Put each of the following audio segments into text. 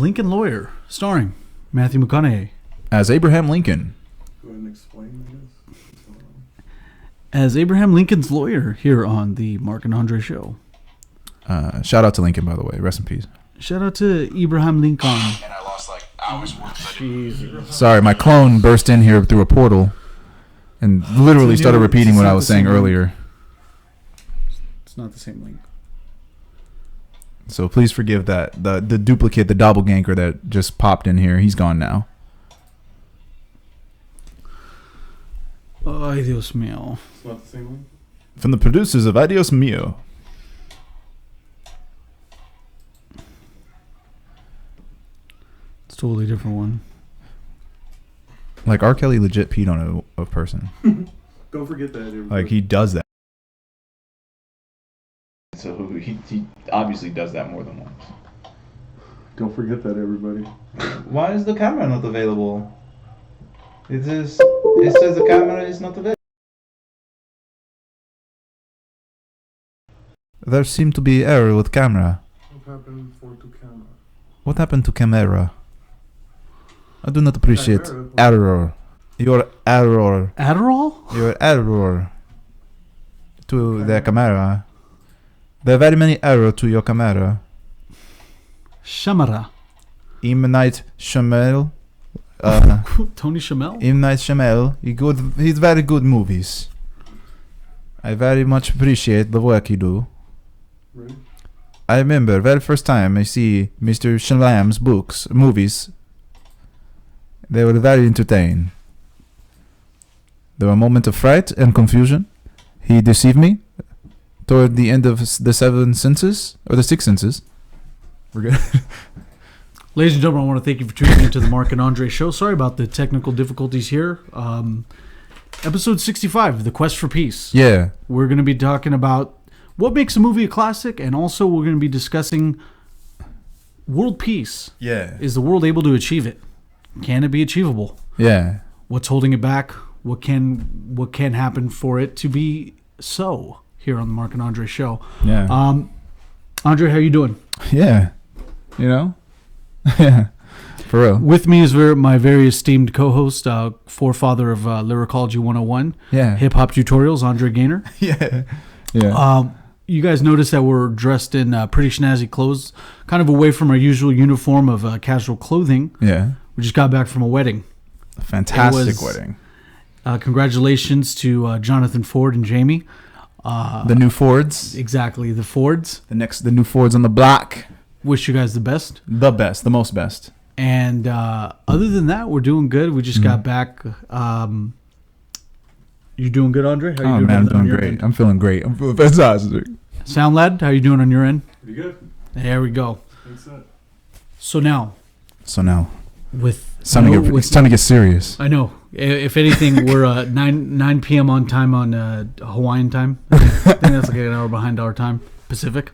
Lincoln Lawyer, starring Matthew McConaughey as Abraham Lincoln. Go ahead and explain this. as Abraham Lincoln's lawyer here on the Mark and Andre Show. Shout out to Lincoln, by the way. Rest in peace. Shout out to Abraham Lincoln. And I lost like hours worth of Jesus. Sorry, my clone burst in here through a portal and literally started repeating what I was saying earlier. It's not the same link. So please forgive that. The duplicate, the doppelganger that just popped in here, he's gone now. Ay, Dios mío. It's not the same one? From the producers of Adios Mio. It's a totally different one. Like R. Kelly legit peed on a person. Don't forget that, everybody. Like he does that. So he obviously does that more than once. Don't forget that, everybody. Why is the camera not available? It says the camera is not available. There seemed to be error with camera. What happened to camera? What happened to camera? I do not appreciate error. Your error. Adderall? Your error to the camera. There are very many errors to your camera. Shamara. M. Night Shyamalan. Tony Shamel? M. Night Shyamalan. He's very good movies. I very much appreciate the work he do. Right? I remember very first time I see Mr. Shyamalan's movies. They were very entertaining. There were moments of fright and confusion. He deceived me toward the end of the seven senses, or the six senses. We're good. Ladies and gentlemen, I want to thank you for tuning into the Mark and Andre Show. Sorry about the technical difficulties here. Episode 65, The Quest for Peace. Yeah. We're going to be talking about what makes a movie a classic, and also we're going to be discussing world peace. Yeah. Is the world able to achieve it? Can it be achievable? Yeah. What's holding it back? What can happen for it to be so here on the Mark and Andre Show? Yeah. Andre, how you doing? Yeah. You know? Yeah. For real. With me is my very esteemed co-host, forefather of Lyricology 101, Yeah. Hip Hop Tutorials, Andre Gaynor. Yeah. Yeah. You guys notice that we're dressed in pretty snazzy clothes, kind of away from our usual uniform of casual clothing. Yeah. We just got back from a wedding. A fantastic wedding. Congratulations to Jonathan Ford and Jamie. The new Fords. Exactly, the Fords. The new Fords on the block. Wish you guys the best. The best. The most best. And other than that, we're doing good. We just got back. You doing good, Andre? How you doing? Man, I'm doing great. End? I'm feeling great. I'm feeling fantastic. Sound lad, how you doing on your end? Pretty good. There we go. Thanks, that. So now, it's time to get serious. I know. If anything, we're 9 p.m. on time on Hawaiian time. I think that's like an hour behind our time, Pacific.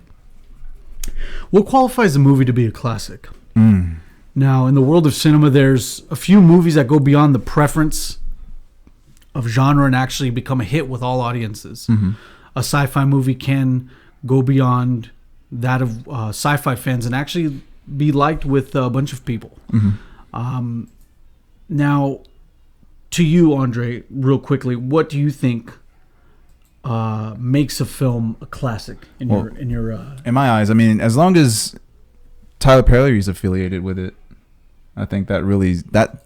What qualifies a movie to be a classic? Now, in the world of cinema, there's a few movies that go beyond the preference of genre and actually become a hit with all audiences. Mm-hmm. A sci-fi movie can go beyond that of sci-fi fans and actually be liked with a bunch of people. Mm-hmm. Now, to you, Andre, real quickly, what do you think makes a film a classic in your in my eyes? I mean, as long as Tyler Perry is affiliated with it, I think that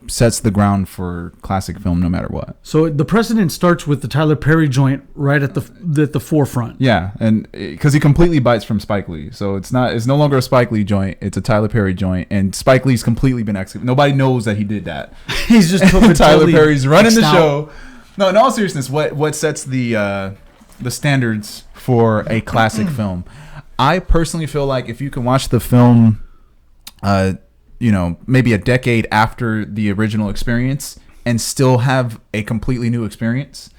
sets the ground for classic film, no matter what. So the precedent starts with the Tyler Perry joint right at the forefront. Yeah, and because he completely bites from Spike Lee, so it's no longer a Spike Lee joint; it's a Tyler Perry joint, and Spike Lee's completely been executed. Nobody knows that he did that. He's just Tyler Perry's running the show. No, in all seriousness, what sets the standards for a classic film? I personally feel like if you can watch the film, maybe a decade after the original experience and still have a completely new experience,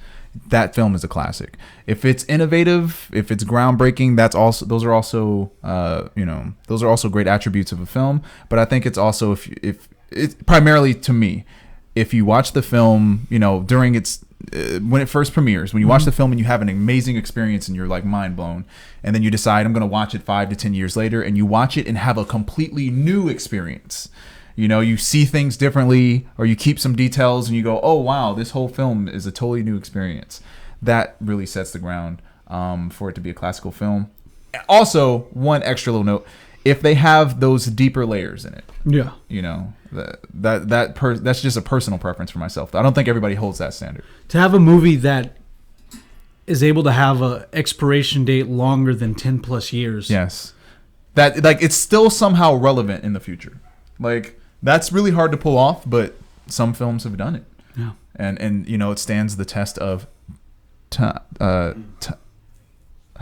that film is a classic. If it's innovative, if it's groundbreaking, those are also great attributes of a film. But I think it's also if it's primarily, to me, if you watch the film, during its when it first premieres, when you watch the film and you have an amazing experience and you're like mind blown, and then you decide I'm going to watch it 5 to 10 years later, and you watch it and have a completely new experience. You see things differently, or you keep some details and you go, oh wow, this whole film is a totally new experience. That really sets the ground for it to be a classical film. Also, one extra little note: if they have those deeper layers in it, that's just a personal preference for myself. I don't think everybody holds that standard. To have a movie that is able to have a expiration date longer than 10 plus years. Yes. That it's still somehow relevant in the future. That's really hard to pull off, but some films have done it. Yeah. And it stands the test of time. How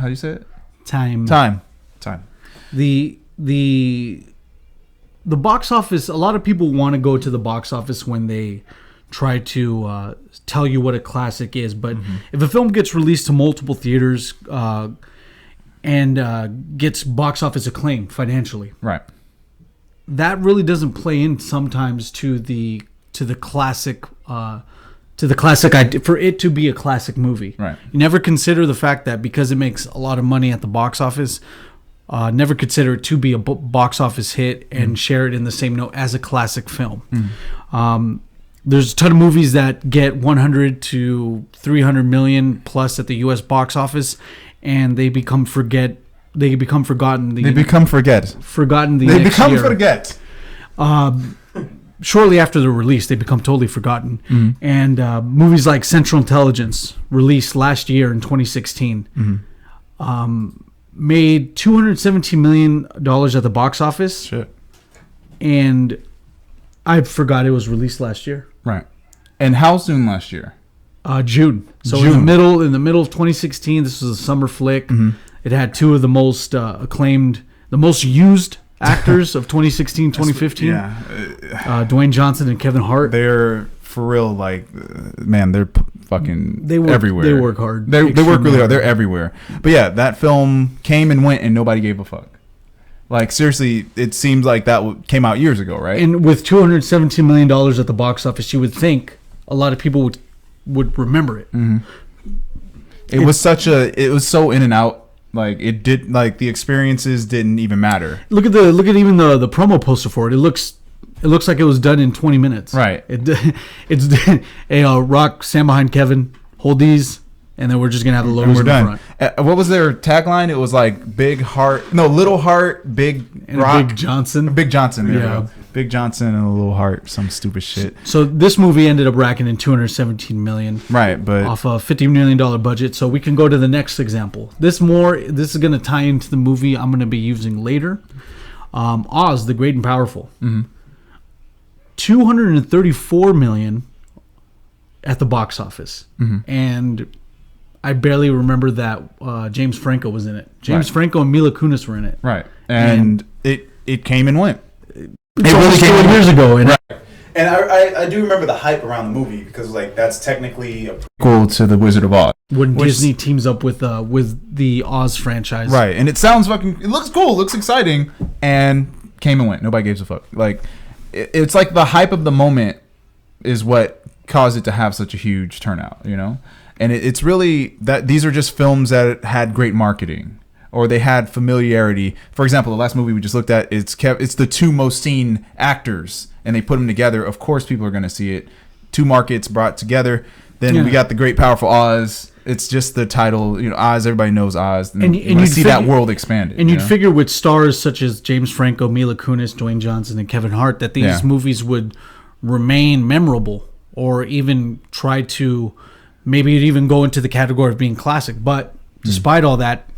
do you say it? Time. The box office, a lot of people want to go to the box office when they try to tell you what a classic is, but if a film gets released to multiple theaters and gets box office acclaim financially, right, that really doesn't play in sometimes to the classic idea, for it to be a classic movie. Right. You never consider the fact that because it makes a lot of money at the box office, never consider it to be a box office hit and share it in the same note as a classic film. There's a ton of movies that get 100 to 300 million plus at the U.S. box office, and they become forgotten. Forgotten the next year. Shortly after the release, they become totally forgotten. And movies like Central Intelligence, released last year in 2016, made $217 million at the box office. Shit. And I forgot it was released last year. Right. And how soon last year? June. So June. in the middle of 2016, this was a summer flick. It had two of the most acclaimed, the most used actors of 2016, 2015. Yeah. Dwayne Johnson and Kevin Hart. They're for real, they're fucking everywhere. They work hard. They work really hard. They're everywhere. But yeah, that film came and went and nobody gave a fuck. Seriously, it seems like that came out years ago, right? And with $217 million at the box office, you would think a lot of people would remember it. It was so in and out. The experiences didn't even matter. Look at even the promo poster for it. It looks like it was done in 20 minutes. Right. It's hey, Rock, stand behind Kevin, hold these, and then we're just gonna have the logos in the front. What was their tagline? It was little heart, big and Rock, Big Johnson. Big Johnson. There Yeah. we go. Big Johnson and a little heart, some stupid shit. So this movie ended up racking in $217 million. Right, but off a $50 million budget. So we can go to the next example. This is going to tie into the movie I'm going to be using later. Oz, the Great and Powerful. $234 million at the box office. And I barely remember that James Franco was in it. James Franco and Mila Kunis were in it. Right. And it came and went. It really came 4 years ago. And And I do remember the hype around the movie because that's technically a prequel to The Wizard of Oz. When Disney teams up with the Oz franchise. Right. And it looks cool, looks exciting, and came and went. Nobody gives a fuck. It's like the hype of the moment is what caused it to have such a huge turnout, And it's really that these are just films that had great marketing. Or they had familiarity. For example, the last movie we just looked at, it's the two most seen actors, and they put them together. Of course, people are going to see it. Two markets brought together. Then we got the Great Powerful Oz. It's just the title, Oz. Everybody knows Oz, and you see that world expanded. And you'd figure with stars such as James Franco, Mila Kunis, Dwayne Johnson, and Kevin Hart that these movies would remain memorable, or even try to maybe even go into the category of being classic. But despite all that,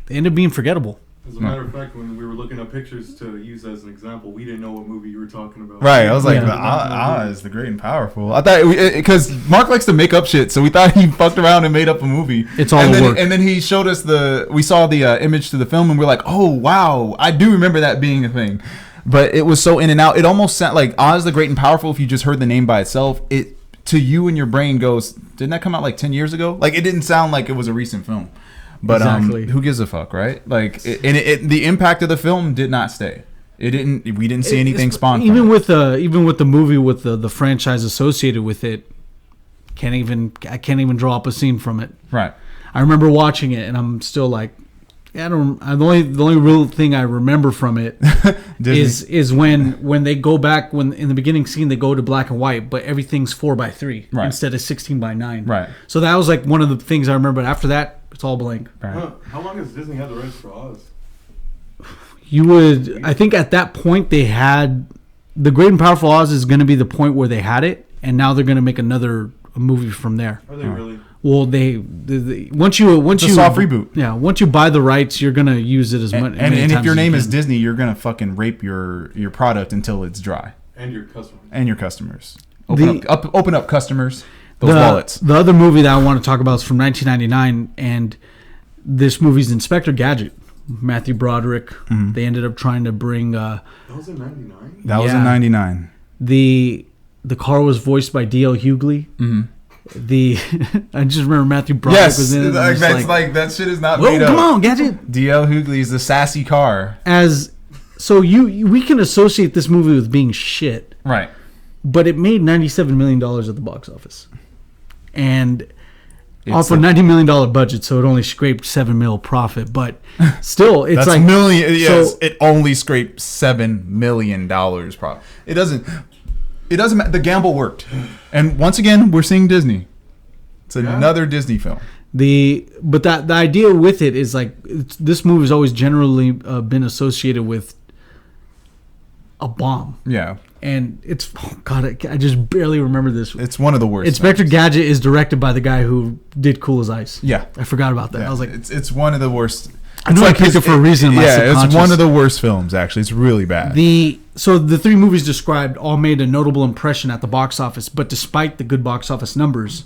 they end up being forgettable. As a matter of fact, when we were looking up pictures to use as an example, we didn't know what movie you were talking about. Right, I was like, Oz, the Great and Powerful. I thought because Mark likes to make up shit, so we thought he fucked around and made up a movie. It's all work. And then he showed us we saw the image to the film, and we're like, oh wow, I do remember that being a thing. But it was so in and out. It almost sounded like Oz, the Great and Powerful. If you just heard the name by itself, it to you in your brain goes, didn't that come out 10 years ago? It didn't sound like it was a recent film. But exactly. Who gives a fuck, right? The impact of the film did not stay. It didn't. We didn't see anything spawn. Even with the movie with the franchise associated with it, I can't even draw up a scene from it. Right. I remember watching it, and I'm still like, the only real thing I remember from it is when they go back, when in the beginning scene they go to black and white, but everything's 4:3 right. instead of 16:9. Right. So that was like one of the things I remember. After that, it's all blank. Right. How long has Disney had the rights for Oz? I think at that point they had the Great and Powerful Oz is going to be the point where they had it, and now they're going to make a movie from there. Are they really? Well, once you soft reboot. Yeah, once you buy the rights, you're gonna use it as much. And if your name is Disney, you're gonna fucking rape your product until it's dry. And your customers. Open up customers. Those wallets. The other movie that I want to talk about is from 1999, and this movie's Inspector Gadget. Matthew Broderick. Mm-hmm. They ended up trying to bring. That was in '99. That was in '99. The car was voiced by D.L. Hughley. Mm-hmm. I just remember Matthew Broderick was in it. Yes, that's like that shit is not whoa, made up. Come on, Gadget. D.L. Hughley is the sassy car. We can associate this movie with being shit, right? But it made $97 million at the box office, and off a $90 million budget, so it only scraped $7 million profit. But still, it's that's like million. Yes, so, it only scraped $7 million profit. It doesn't matter. The gamble worked. And once again, we're seeing Disney. It's another Disney film. The idea with it is like this movie's always generally been associated with a bomb. Yeah. And it's I just barely remember this. It's one of the worst. Inspector Gadget is directed by the guy who did Cool as Ice. Yeah. I forgot about that. Yeah. I was like, it's one of the worst. I know I picked it for a reason. It's one of the worst films. Actually, it's really bad. So the three movies described all made a notable impression at the box office, but despite the good box office numbers,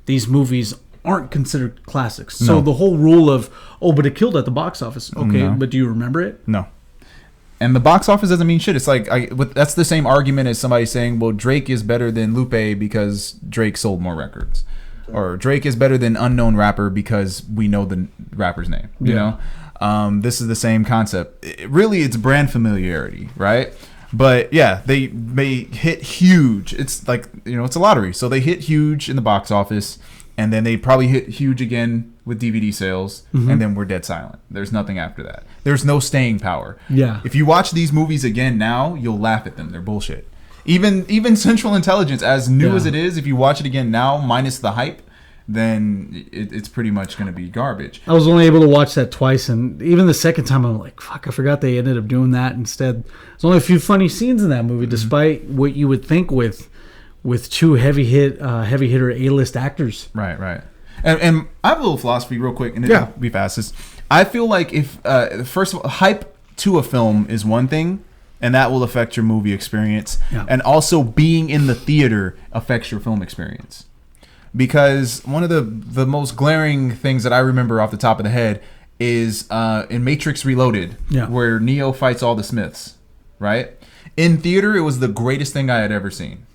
these movies aren't considered classics. No. So the whole rule of but it killed at the box office. Okay, no. But do you remember it? No. And the box office doesn't mean shit. It's like that's the same argument as somebody saying, "Well, Drake is better than Lupe because Drake sold more records," or Drake is better than unknown rapper because we know the rapper's name. You know, this is the same concept. It's brand familiarity, right? But yeah, they hit huge. It's like, it's a lottery. So they hit huge in the box office, and then they probably hit huge again with DVD sales, and then we're dead silent. There's nothing after that. There's no staying power. Yeah. If you watch these movies again now, you'll laugh at them. They're bullshit. Even Central Intelligence, as new as it is, if you watch it again now, minus the hype, then it's pretty much going to be garbage. I was only able to watch that twice, and even the second time, I'm like, fuck, I forgot they ended up doing that instead. There's only a few funny scenes in that movie, despite what you would think with two heavy hitter A-list actors. Right. And I have a little philosophy real quick, and it'll be fast. I feel like if, first of all, hype to a film is one thing, and that will affect your movie experience. Yeah. And also being in the theater affects your film experience. Because one of the most glaring things that I remember off the top of the head is in Matrix Reloaded, where Neo fights all the Smiths, right? In theater, it was the greatest thing I had ever seen.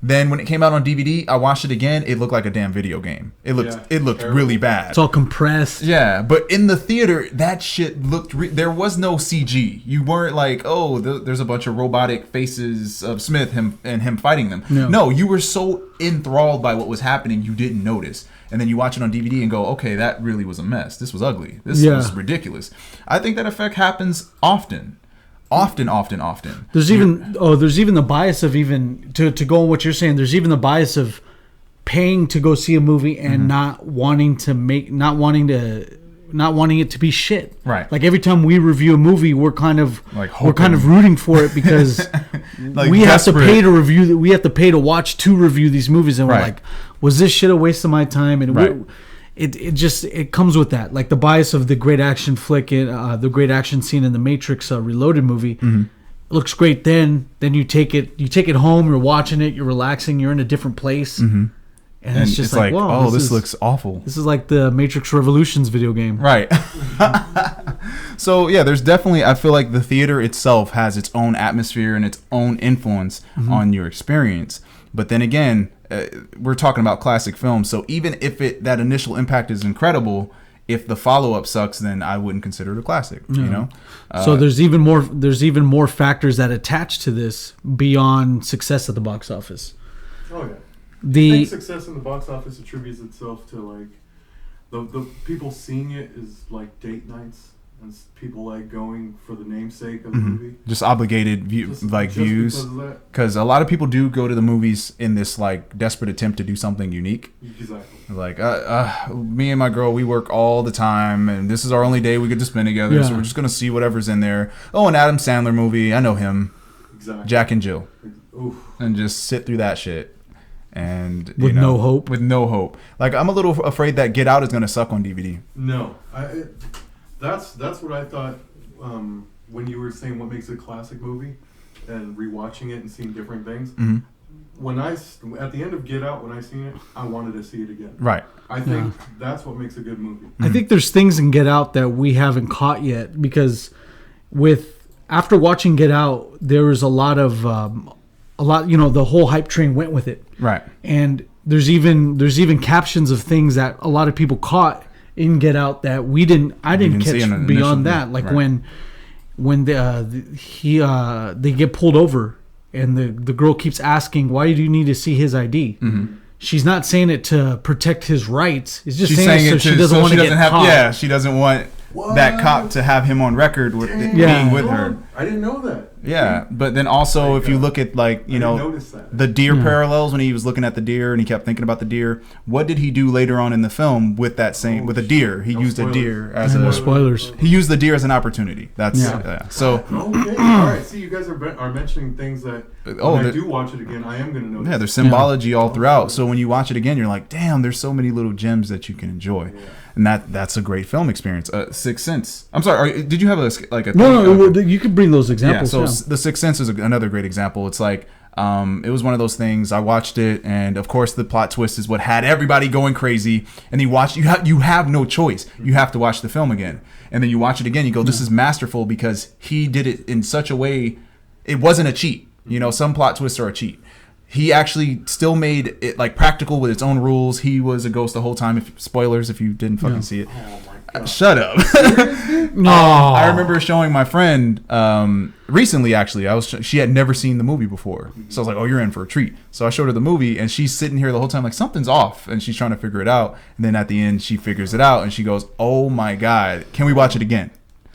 Then when it came out on DVD, I watched it again. It looked like a damn video game. It looked really bad. It's all compressed. Yeah, but in the theater, that shit looked. There was no CG. You weren't like, there's a bunch of robotic faces of Smith and him fighting them. No, you were so enthralled by what was happening, you didn't notice. And then you watch it on DVD and go, okay, that really was a mess. This was ugly. This was ridiculous. I think that effect happens often. Often. There's even the bias of to go on what you're saying. There's even the bias of paying to go see a movie and not wanting it to be shit. Right. Like every time we review a movie, we're kind of rooting for it because we have to pay to review that. We have to pay to watch to review these movies, and we're like, was this shit a waste of my time? And it comes with that, like the bias of the great action flick, the great action scene in the Matrix Reloaded movie. It looks great. Then you take it home. You're watching it. You're relaxing. You're in a different place, and it's just like, whoa, this looks awful. This is like the Matrix Revolutions video game, right? So yeah, there's definitely. I feel like the theater itself has its own atmosphere and its own influence on your experience. But then again, we're talking about classic films, so even if that initial impact is incredible, if the follow-up sucks, then I wouldn't consider it a classic. You know. So there's even more factors that attach to this beyond success at the box office. Oh yeah. I The think success in the box office attributes itself to like the people seeing it is like date nights and people like going for the namesake of the movie. Just obligated views, because of that. because a lot of people do go to the movies in this like desperate attempt to do something unique. Exactly. Like, me and my girl, we work all the time, and this is our only day we get to spend together, so we're just gonna see whatever's in there. Oh, an Adam Sandler movie, I know him. Exactly. Jack and Jill. Oof. And just sit through that shit. And With no hope. With no hope. Like, I'm a little afraid that Get Out is gonna suck on DVD. No, that's what I thought when you were saying what makes a classic movie and rewatching it and seeing different things. Mm-hmm. When at the end of Get Out, when I seen it, I wanted to see it again. Right. I think that's what makes a good movie. I think there's things in Get Out that we haven't caught yet because after watching Get Out, there was a lot, the whole hype train went with it. Right. And there's even captions of things that a lot of people caught in Get Out that I didn't catch beyond that. Like when they get pulled over and the girl keeps asking, why do you need to see his ID? Mm-hmm. She's not saying it to protect his rights. It's just saying it so she doesn't want to get caught. Yeah, she doesn't want that cop to have him on record with being with her. I didn't know that. Yeah, but then also if you look at the deer parallels when he was looking at the deer and he kept thinking about the deer, what did he do later on in the film with that same with a deer? He used a deer as spoilers. He used the deer as an opportunity. That's so. Okay, all right. See, you guys are mentioning things that when I do watch it again, I am going to notice. Yeah, there's symbology all throughout. So when you watch it again, you're like, damn, there's so many little gems that you can enjoy. Yeah. And that's a great film experience. Sixth Sense. I'm sorry. Did you have a? No. You could bring those examples. Yeah. So The Sixth Sense is another great example. It's like it was one of those things. I watched it, and of course, the plot twist is what had everybody going crazy. And you have no choice. You have to watch the film again, and then you watch it again. You go, this is masterful because he did it in such a way. It wasn't a cheat. Some plot twists are a cheat. He actually still made it like practical with its own rules. He was a ghost the whole time. Spoilers if you didn't fucking see it. Oh my God. Shut up. No. I remember showing my friend recently. Actually, she had never seen the movie before, so I was like, "Oh, you're in for a treat." So I showed her the movie, and she's sitting here the whole time like something's off, and she's trying to figure it out. And then at the end, she figures it out, and she goes, "Oh my God, can we watch it again?"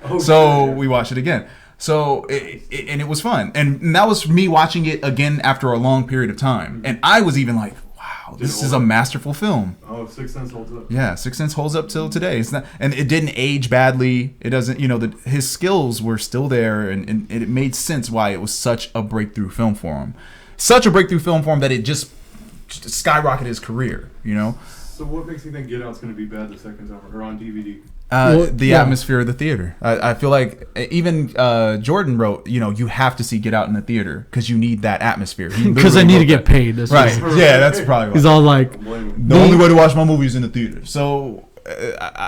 We watched it again. So it was fun, and that was me watching it again after a long period of time, and I was even like, "Wow, this is a masterful film." Oh, Sixth Sense holds up. Yeah, Sixth Sense holds up till today. It's not, and it didn't age badly. It doesn't, his skills were still there, and it made sense why it was such a breakthrough film for him. Such a breakthrough film for him that it just skyrocketed his career. So what makes you think Get Out's going to be bad the second time or on DVD? The atmosphere of the theater. I feel like even Jordan wrote, you have to see Get Out in the theater because you need that atmosphere. Because I need to get paid. That's right. Yeah, that's probably why. He's all like, the only way to watch my movie is in the theater. So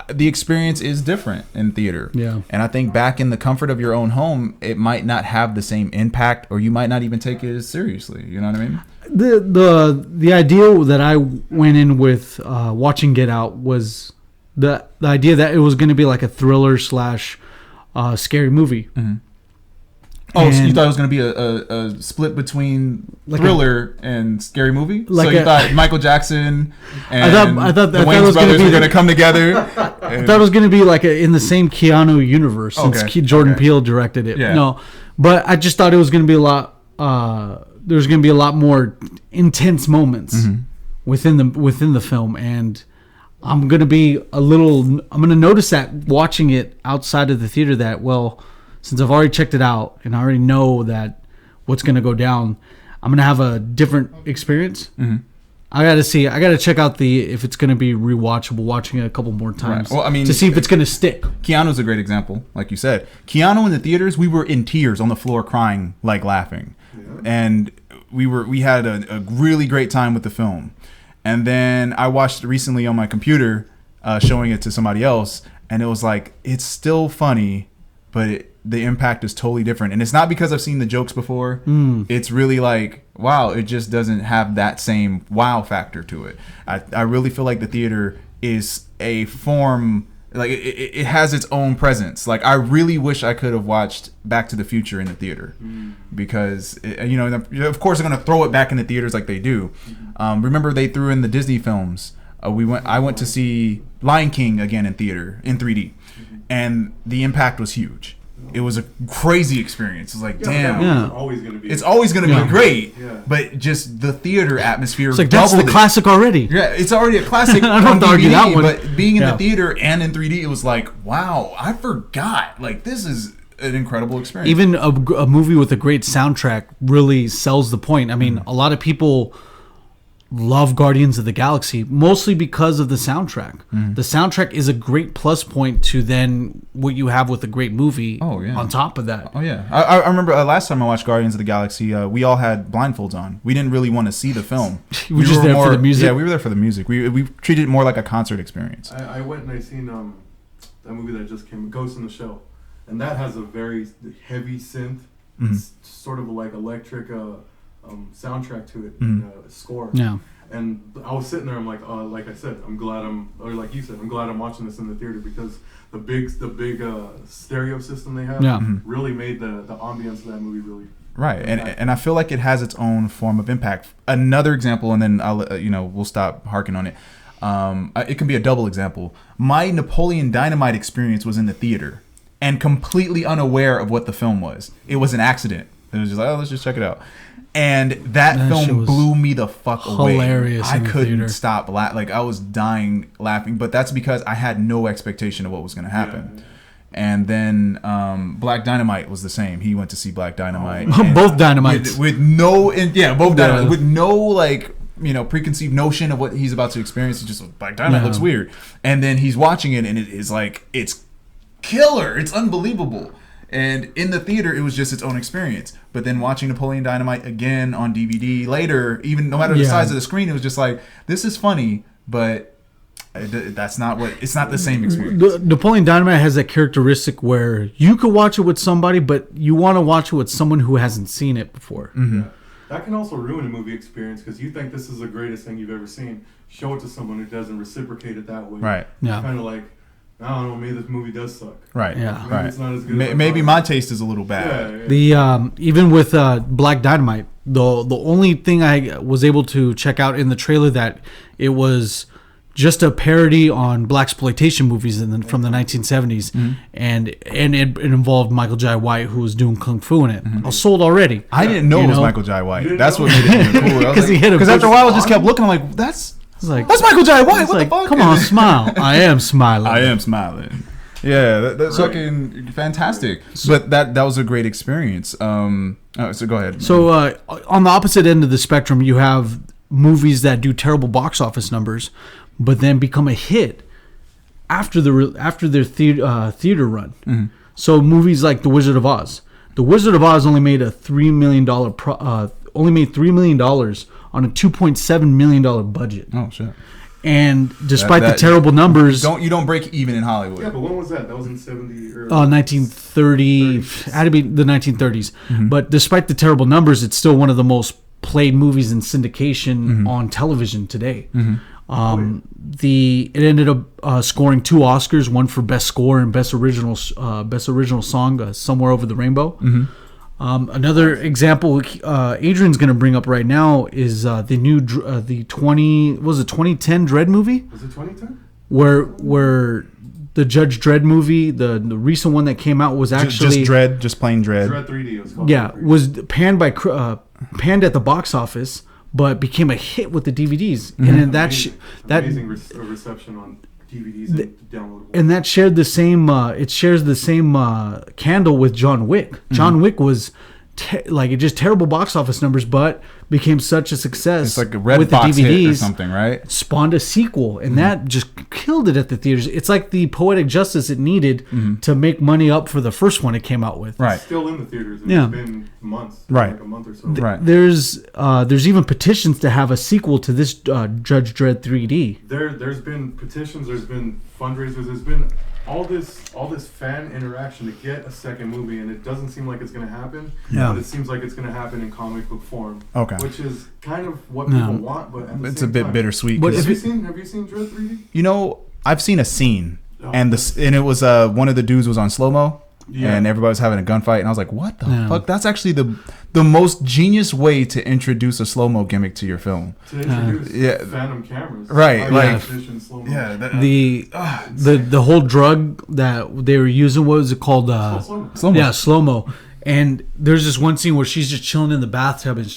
the experience is different in theater. Yeah. And I think back in the comfort of your own home, it might not have the same impact, or you might not even take it as seriously. You know what I mean? The idea that I went in with watching Get Out was the idea that it was going to be like a thriller / scary movie. Mm-hmm. Oh, so you thought it was going to be a split between thriller and scary movie? So you thought Michael Jackson and the Wayans brothers were going to come together? I thought it was going to be like in the same Keanu universe since Jordan Peele directed it. Yeah. No, but I just thought it was going to be a lot. There's going to be a lot more intense moments within the film, and I'm going to notice that watching it outside of the theater that, well, since I've already checked it out and I already know that what's going to go down, I'm going to have a different experience. Mm-hmm. I got to check out if it's going to be rewatchable, watching it a couple more times. Right. Well, to see if it's going to stick. Keanu's a great example, like you said. Keanu in the theaters, we were in tears on the floor crying, like laughing. Yeah. And we had a really great time with the film. And then I watched it recently on my computer, showing it to somebody else, and it was like, it's still funny, but the impact is totally different. And it's not because I've seen the jokes before. It's really like, wow, it just doesn't have that same wow factor to it. I really feel like the theater is a form Like it has its own presence. Like I really wish I could have watched Back to the Future in the theater, because of course they're gonna throw it back in the theaters like they do. Remember they threw in the Disney films. I went to see Lion King again in theater in 3D, and the impact was huge. It was a crazy experience. It's like, damn. It's always going to be. It's always going to be great. Yeah. But just the theater atmosphere. It's like, that's the classic already. Yeah, it's already a classic. I don't have to argue that one. But being in the theater and in 3D, it was like, wow, I forgot. Like, this is an incredible experience. Even a movie with a great soundtrack really sells the point. I mean, a lot of people love Guardians of the Galaxy mostly because of the soundtrack. The soundtrack is a great plus point to then what you have with a great movie on top of that. Oh yeah, I remember last time I watched Guardians of the Galaxy, we all had blindfolds on. We didn't really want to see the film. we were just there for the music. Yeah, we were there for the music. We treated it more like a concert experience. I went and I seen that movie that just came, Ghost in the Shell, and that has a very heavy synth, it's sort of like electric soundtrack to it, score. Yeah. And I was sitting there, I'm like I said, like you said, I'm glad I'm watching this in the theater, because the big stereo system they have really made the ambience of that movie really. Right, and I feel like it has its own form of impact. Another example, and then I'll we'll stop harking on it. It can be a double example. My Napoleon Dynamite experience was in the theater, and completely unaware of what the film was. It was an accident. It was just like, let's just check it out. And that film blew me the fuck away. Hilarious. I couldn't stop like I was dying laughing, but that's because I had no expectation of what was going to happen. Yeah. And then Black Dynamite was the same. He went to see Black Dynamite. Both Dynamites. With no Dynamite with no like preconceived notion of what he's about to experience. It's just Black Dynamite looks weird. And then he's watching it and it is like, it's killer. It's unbelievable. And in the theater, it was just its own experience. But then watching Napoleon Dynamite again on DVD later, even no matter the size of the screen, it was just like, this is funny, but it's not the same experience. Napoleon Dynamite has that characteristic where you could watch it with somebody, but you want to watch it with someone who hasn't seen it before. Mm-hmm. Yeah. That can also ruin a movie experience, because you think this is the greatest thing you've ever seen. Show it to someone who doesn't reciprocate it that way. Right. Yeah. Kind of like, I don't know, maybe this movie does suck. Right. Yeah. Maybe it's not as good as maybe my taste is a little bad. Yeah. Even with Black Dynamite, the only thing I was able to check out in the trailer that it was just a parody on blaxploitation movies from the 1970s, and it involved Michael Jai White, who was doing kung fu in it. I was sold already. I didn't know it was Michael Jai White. That's what made it even cooler. Because after a while, I just kept looking. I'm like, that's Michael Jai White. What the fuck? Come on, smile. I am smiling. I am smiling. Yeah, that's fucking fantastic. But that was a great experience. So go ahead. So on the opposite end of the spectrum, you have movies that do terrible box office numbers, but then become a hit after their theater run. Mm-hmm. So movies like The Wizard of Oz. The Wizard of Oz only made $3 million on a $2.7 million budget. Oh shit! And despite the terrible numbers, you don't break even in Hollywood. Yeah, but when was that? That was in 70 or 1930. Had to be the 1930s. Mm-hmm. But despite the terrible numbers, it's still one of the most played movies in syndication on television today. Mm-hmm. It ended up scoring 2 Oscars, one for Best Score and Best Original Song, Somewhere Over the Rainbow. Mm-hmm. Another example Adrian's going to bring up right now is the 2010 Dredd movie? Was it 2010? Where the Judge Dredd movie, the recent one that came out, was actually just plain Dredd. Dredd 3D. It was called. Yeah, was panned at the box office, but became a hit with the DVDs, and amazing reception on DVDs and downloadable. And that shared the same. It shares the same candle with John Wick. John Wick was just terrible box office numbers, but became such a success. It's like a red box hit or something, right? Spawned a sequel, and that just killed it at the theaters. It's like the poetic justice it needed to make money up for the first one it came out with. Right. It's still in the theaters. And It's been months. Right. Like a month or so. Right. There's even petitions to have a sequel to this Judge Dredd 3D. There's been petitions. There's been fundraisers. There's been all this fan interaction to get a second movie, and it doesn't seem like it's going to happen. Yeah. But it seems like it's going to happen in comic book form. Okay. Which is kind of what people want, but at the it's same a bit time. bittersweet. Have you seen Dredd 3D? I've seen a scene. and it was one of the dudes was on slow mo. Yeah. And everybody was having a gunfight, and I was like, "What the fuck?" That's actually the most genius way to introduce a slow mo gimmick to your film. To introduce phantom cameras, right? Like, the whole drug that they were using, what was it called? Slow-mo. Yeah, slow mo. And there's this one scene where she's just chilling in the bathtub, and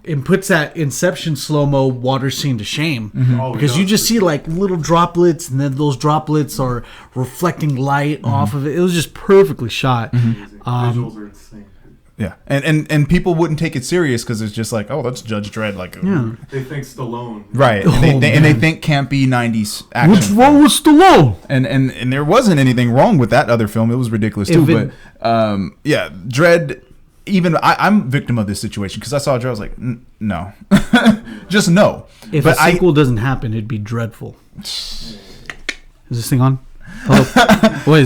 it puts that Inception slow mo water scene to shame because you just see like little droplets, and then those droplets are reflecting light off of it. It was just perfectly shot. Visuals are insane. Yeah, and people wouldn't take it serious because it's just like, oh, that's Judge Dredd. Like, they think Stallone, right? And they think campy '90s action. What's wrong with Stallone? And there wasn't anything wrong with that other film. It was ridiculous too. But Dredd. Even I'm victim of this situation because I saw Dredd. I was like, no, just no. If a sequel doesn't happen, it'd be dreadful. Is this thing on? Oh, wait,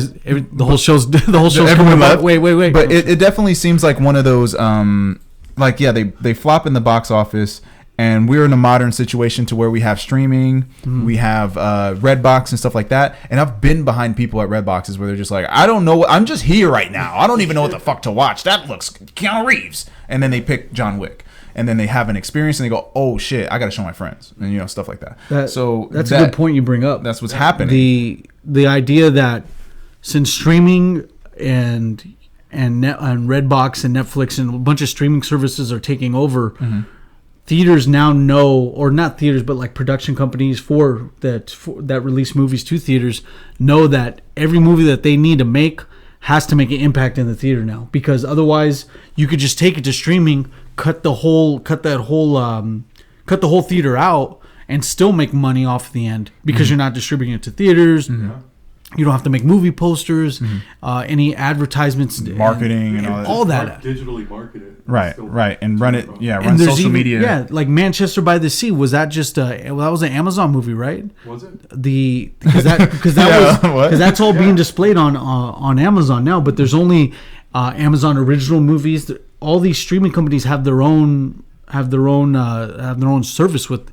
the whole show's everyone left. Wait. But it definitely seems like one of those they flop in the box office, and we're in a modern situation to where we have streaming, we have Redbox and stuff like that. And I've been behind people at Redboxes where they're just like, I don't know, I'm just here right now. I don't even know what the fuck to watch. That looks Keanu Reeves, and then they pick John Wick. And then they have an experience, and they go, "Oh shit, I got to show my friends," and stuff like that. That's a good point you bring up. That's what's happening. The idea that since streaming and Redbox and Netflix and a bunch of streaming services are taking over, theaters now know, or not theaters, but like production companies that release movies to theaters know that every movie that they need to make has to make an impact in the theater now, because otherwise you could just take it to streaming, cut the whole theater out, and still make money off the end because you're not distributing it to theaters. You don't have to make movie posters, any advertisements, marketing, and all that. Digitally market it. Right, and run it. Yeah, run social media. Yeah, like Manchester by the Sea. Was that just that was an Amazon movie, right? Was it? Because that's all being displayed on Amazon now. But there's only Amazon original movies. All these streaming companies have their own service with.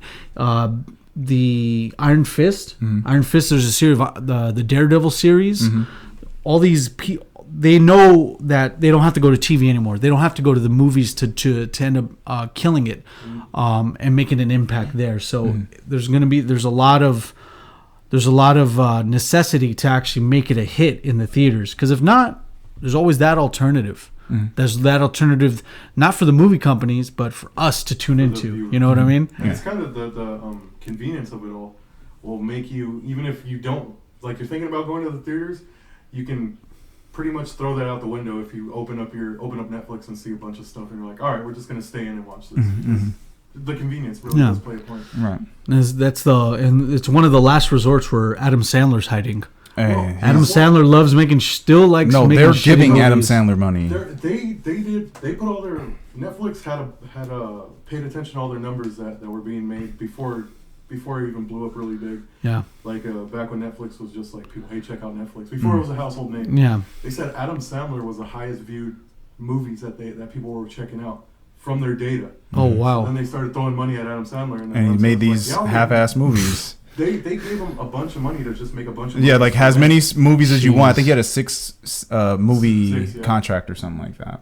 The Iron Fist. Iron Fist, there's a series of the Daredevil series. All these they know that they don't have to go to TV anymore. They don't have to go to the movies to end up killing it and making an impact there. So there's a lot of necessity to actually make it a hit in the theaters, because if not, there's always that alternative. There's that alternative, not for the movie companies, but for us to tune into. You know what I mean? And it's kind of the convenience of it all will make you, even if you don't, like, you're thinking about going to the theaters, you can pretty much throw that out the window if you open up Netflix and see a bunch of stuff and you're like, all right, we're just going to stay in and watch this. The convenience really does play a point. Right. And it's one of the last resorts where Adam Sandler's hiding. Hey, Adam Sandler loves making making they're giving movies. Adam Sandler money. They put all their, Netflix had paid attention to all their numbers that were being made before it even blew up really big. Yeah. Like back when Netflix was just like, people, hey, check out Netflix. Before it was a household name. Yeah. They said Adam Sandler was the highest viewed movies that people were checking out from their data. Oh, wow. And then they started throwing money at Adam Sandler. And he made these half-ass movies. They gave him a bunch of money to just make a bunch of movies. Like as many movies as you want. I think he had a six movie contract or something like that.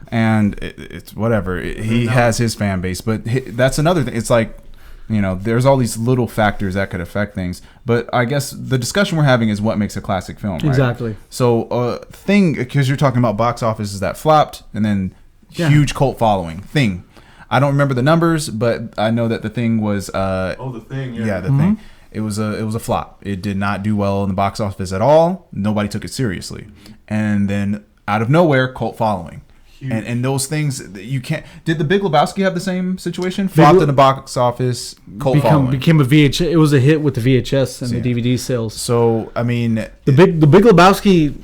And it's whatever. He has his fan base. But that's another thing. It's like, there's all these little factors that could affect things. But I guess the discussion we're having is what makes a classic film, right? Exactly. So because you're talking about box offices that flopped and then huge cult following. Thing. I don't remember the numbers, but I know that the Thing was... The Thing, yeah. Yeah, the Thing. It was a flop. It did not do well in the box office at all. Nobody took it seriously. And then out of nowhere, cult following. And those things you can't. Did The Big Lebowski have the same situation? Flopped in the box office, cult following. Became a VHS. It was a hit with the VHS and the DVD sales. So I mean, the Big Lebowski.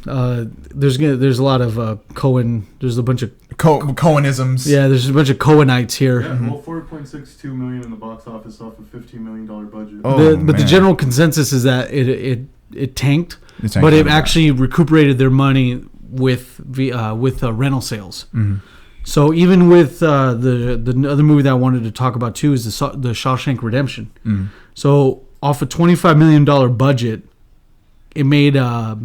There's a lot of Coen. There's a bunch of Coenisms. Yeah, there's a bunch of Coenites here. Yeah, well, $4.62 million in the box office off a $15 million budget. But the general consensus is that it tanked, but it actually recuperated their money with rental sales. So even with the other movie that I wanted to talk about too is the Shawshank Redemption. So off a $25 million budget, it made let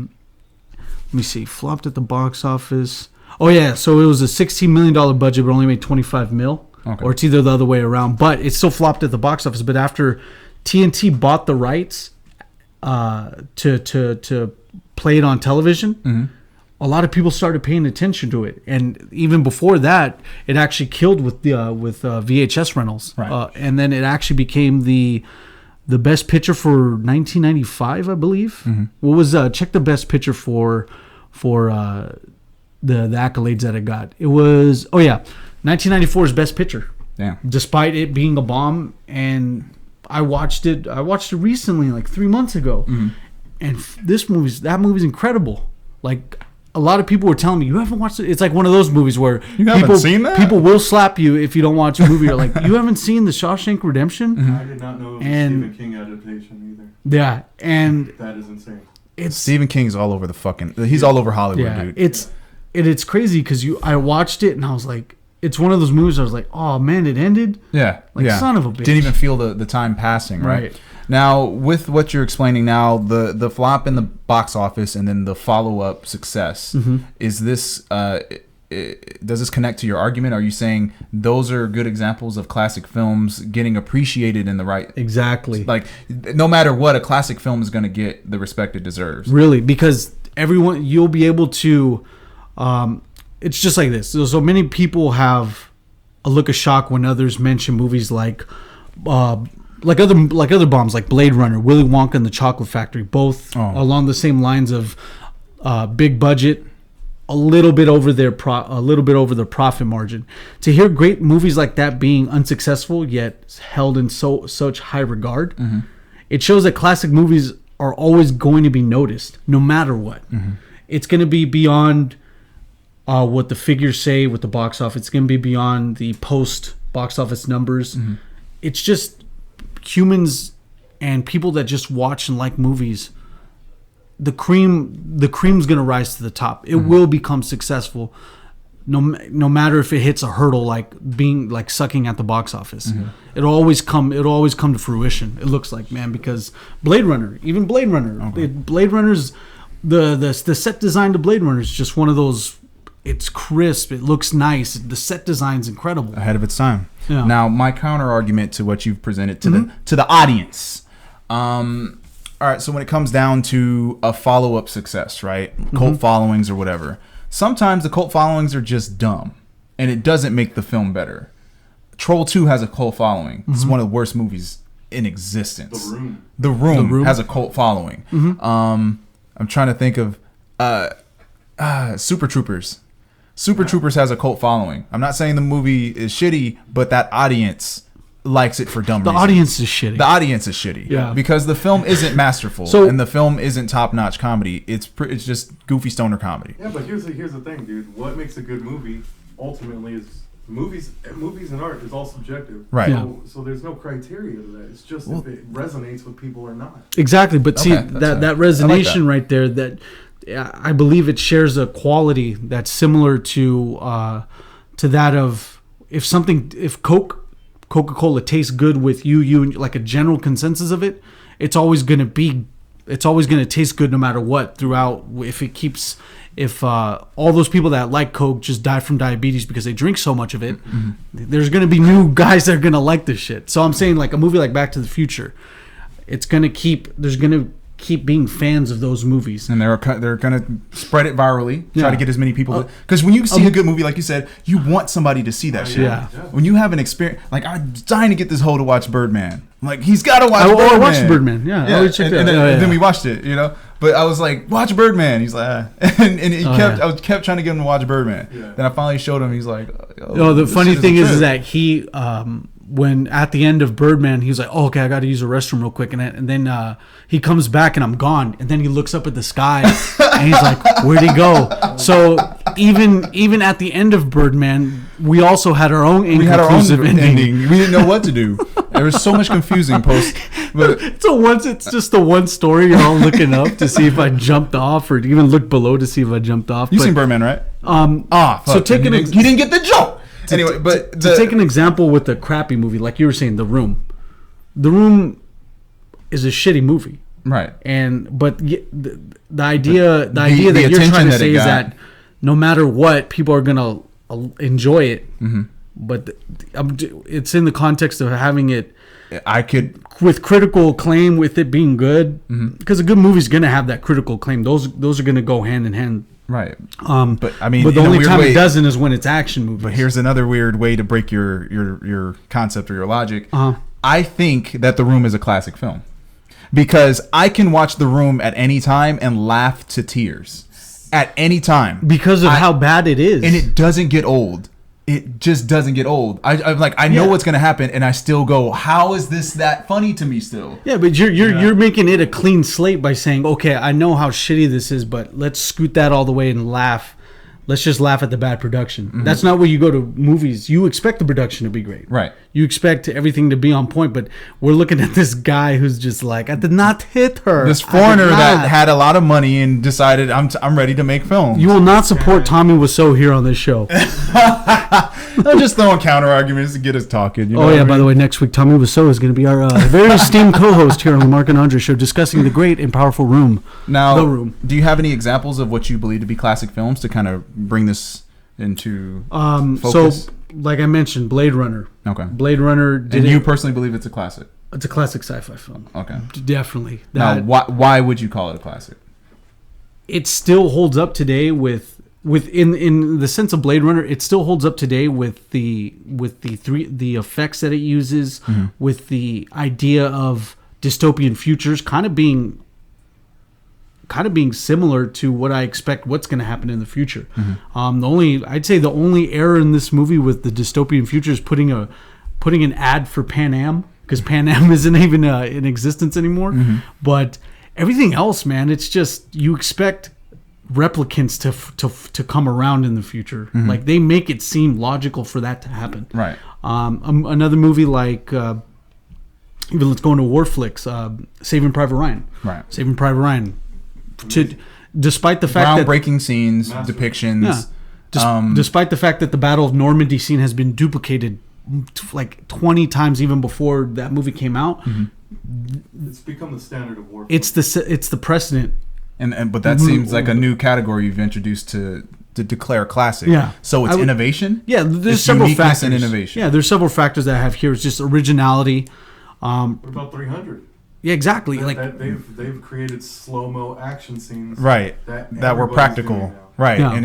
me see, flopped at the box office. Oh yeah, so it was a $16 million budget, but only made 25 mil. Okay. Or it's either the other way around. But it still flopped at the box office. But after TNT bought the rights to play it on television, a lot of people started paying attention to it. And even before that, it actually killed with VHS rentals. Right. And then it actually became the best picture for 1995, I believe. What was check the best picture for the accolades that it got? It was 1994's best picture. Yeah. Despite it being a bomb, and I watched it recently, like 3 months ago, and that movie's incredible. Like, a lot of people were telling me, you haven't watched it. It's like one of those movies where you haven't seen that? People will slap you if you don't watch a movie. You're like, you haven't seen The Shawshank Redemption? I did not know it was a Stephen King adaptation either. Yeah, and that is insane. It's Stephen King's all over he's all over Hollywood, dude. It's crazy because I watched it and I was like, it's one of those movies I was like, oh man, it ended. Yeah, like son of a bitch. Didn't even feel the time passing, right? Now, with what you're explaining now, the flop in the box office and then the follow-up success, is this does this connect to your argument? Are you saying those are good examples of classic films getting appreciated in the right? Exactly. Like, no matter what, a classic film is going to get the respect it deserves. Really, because you'll be able to, it's just like this. So many people have a look of shock when others mention movies like other bombs, like Blade Runner, Willy Wonka and the Chocolate Factory, both along the same lines of big budget, a little bit over their profit margin. To hear great movies like that being unsuccessful yet held in such high regard, it shows that classic movies are always going to be noticed, no matter what. It's going to be beyond what the figures say with the box office. It's going to be beyond the post box office numbers. It's just humans and people that just watch and like movies. The cream's going to rise to the top. It will become successful no matter if it hits a hurdle, like being like sucking at the box office. It'll always come to fruition, it looks like, man, because Blade Runner, Blade Runner's the set design to Blade Runner is just one of those. It's crisp. It looks nice. The set design's incredible. Ahead of its time. Yeah. Now, my counter argument to what you've presented to the audience. All right. So when it comes down to a follow-up success, right? Cult followings or whatever. Sometimes the cult followings are just dumb, and it doesn't make the film better. Troll 2 has a cult following. It's one of the worst movies in existence. The Room has a cult following. I'm trying to think of Super Troopers. Super Troopers has a cult following. I'm not saying the movie is shitty, but that audience likes it for dumb reasons. The audience is shitty. The audience is shitty. Yeah. Because the film isn't masterful, and the film isn't top-notch comedy. It's just goofy stoner comedy. Yeah, but here's the thing, dude. What makes a good movie ultimately is movies and art is all subjective. Right. So there's no criteria to that. It's just if it resonates with people or not. Exactly. But see, Okay, that resonation right there, that I believe it shares a quality that's similar to that of if Coca-Cola tastes good with you and like a general consensus of it, it's always going to taste good no matter what throughout. If all those people that like Coke just die from diabetes because they drink so much of it, there's going to be new guys that are going to like this shit. So I'm saying, like, a movie like Back to the Future, there's going to keep being fans of those movies, and they're gonna spread it virally, try to get as many people. Because when you see a good movie, like you said, you want somebody to see that shit. Yeah. When you have an experience, like, I'm dying to get this hoe to watch Birdman. I'm like, he's got to watch Birdman. I watched Birdman. Yeah. And then we watched it, But I was like, watch Birdman. He's like, I kept trying to get him to watch Birdman. Yeah. Then I finally showed him. He's like, the funny thing is that he, when at the end of Birdman, he was like, oh, okay, I got to use the restroom real quick. And then he comes back and I'm gone. And then he looks up at the sky and he's like, where'd he go? So even at the end of Birdman, we also had our own inconclusive ending. We didn't know what to do. There was so much confusing post. But it's just the one story you're all looking up to see if I jumped off, or even look below to see if I jumped off. You've seen Birdman, right? So you didn't get the joke. Anyway, but to take an example with a crappy movie, like you were saying, The Room. The Room is a shitty movie. Right. But the idea that you're attention trying to that it say is got. that no matter what, people are gonna enjoy it. Mm-hmm. But it's in the context of having it. I could. With critical acclaim, with it being good, because a good movie's gonna have that critical acclaim. Those are gonna go hand in hand. Right. But I mean, but the in a only weird time way- it doesn't is when it's action movies. But here's another weird way to break your concept or your logic. Uh-huh. I think that The Room is a classic film because I can watch The Room at any time and laugh to tears at any time because of how bad it is, and it doesn't get old. It just doesn't get old. I'm like, I know what's gonna happen, and I still go, how is this that funny to me still? Yeah, but you're making it a clean slate by saying, okay, I know how shitty this is, but let's scoot that all the way and laugh. Let's just laugh at the bad production. Mm-hmm. That's not what you go to movies. You expect the production to be great. Right. You expect everything to be on point, but we're looking at this guy who's just like, I did not hit her. This foreigner that had a lot of money and decided I'm ready to make films. You will not support Tommy Wiseau here on this show. I'm just throwing counter arguments to get us talking. You know what I By mean? the way, next week Tommy Wiseau is going to be our very esteemed co-host here on the Mark and Andre Show, discussing the great and powerful Room. Now, The Room. do you have any examples of what you believe to be classic films to kind of bring this into focus? So, like I mentioned, Blade Runner. Okay. Blade Runner did And it. you personally believe it's a classic? It's a classic sci-fi film. Okay. Definitely. Now, why would you call it a classic? It still holds up today in the sense of Blade Runner. It still holds up today with the effects that it uses, with the idea of dystopian futures, kind of being similar to what I expect what's going to happen in the future. I'd say the only error in this movie with the dystopian future is putting an ad for Pan Am, because Pan Am isn't even in existence anymore. But everything else, man, it's just you expect replicants to come around in the future. Like they make it seem logical for that to happen. Right. Another movie like even let's go into war flicks, Saving Private Ryan. Right. Saving Private Ryan. Despite the fact that groundbreaking scenes, depictions. Despite the fact that the Battle of Normandy scene has been duplicated like 20 times even before that movie came out. It's become the standard of war. It's the precedent. But that seems like a new category you've introduced to declare classic. Yeah. So it's innovation? Yeah, there's It's several uniqueness factors. and innovation. Yeah, there's several factors that I have here. It's just originality. What about 300? Yeah, exactly. They've created slow-mo action scenes, Right. That were everybody's practical. doing now. Right. Yeah. And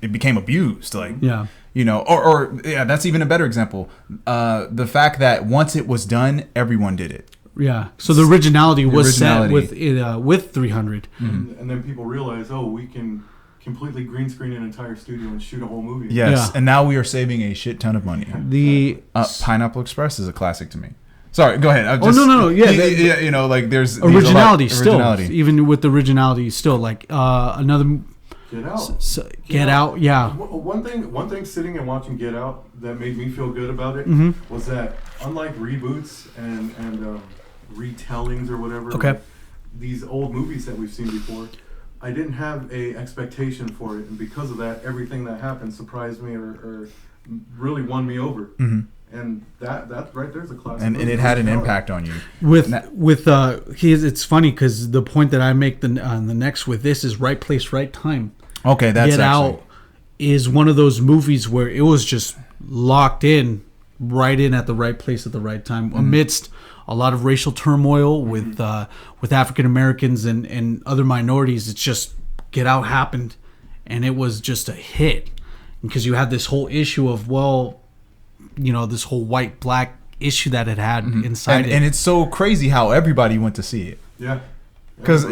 it became abused. Like, Yeah. you know, or that's even a better example. The fact that once it was done, everyone did it. Yeah. So the originality was set originality. with 300. And then people realize, we can completely green screen an entire studio and shoot a whole movie. Yes. Yeah. And now we are saving a shit ton of money. The Pineapple Express is a classic to me. Sorry, go ahead. no. Yeah, you know, like there's originality still. Originality. Even with the originality still, like another Get Out. Get Out. Yeah. One thing sitting and watching Get Out that made me feel good about it was that unlike reboots and retellings or whatever, Okay. like these old movies that we've seen before, I didn't have a expectation for it, and because of that, everything that happened surprised me or really won me over. And that right there's a classic. And it had an impact on you. It's funny because the point that I make the next with this is right place, right time. Okay, that's Get Out is one of those movies where it was just locked in at the right place at the right time amidst a lot of racial turmoil with African Americans and other minorities. It's just Get Out happened, and it was just a hit because you had this whole issue of this whole white black issue that it had inside it. And it's so crazy how everybody went to see it. Yeah. Because,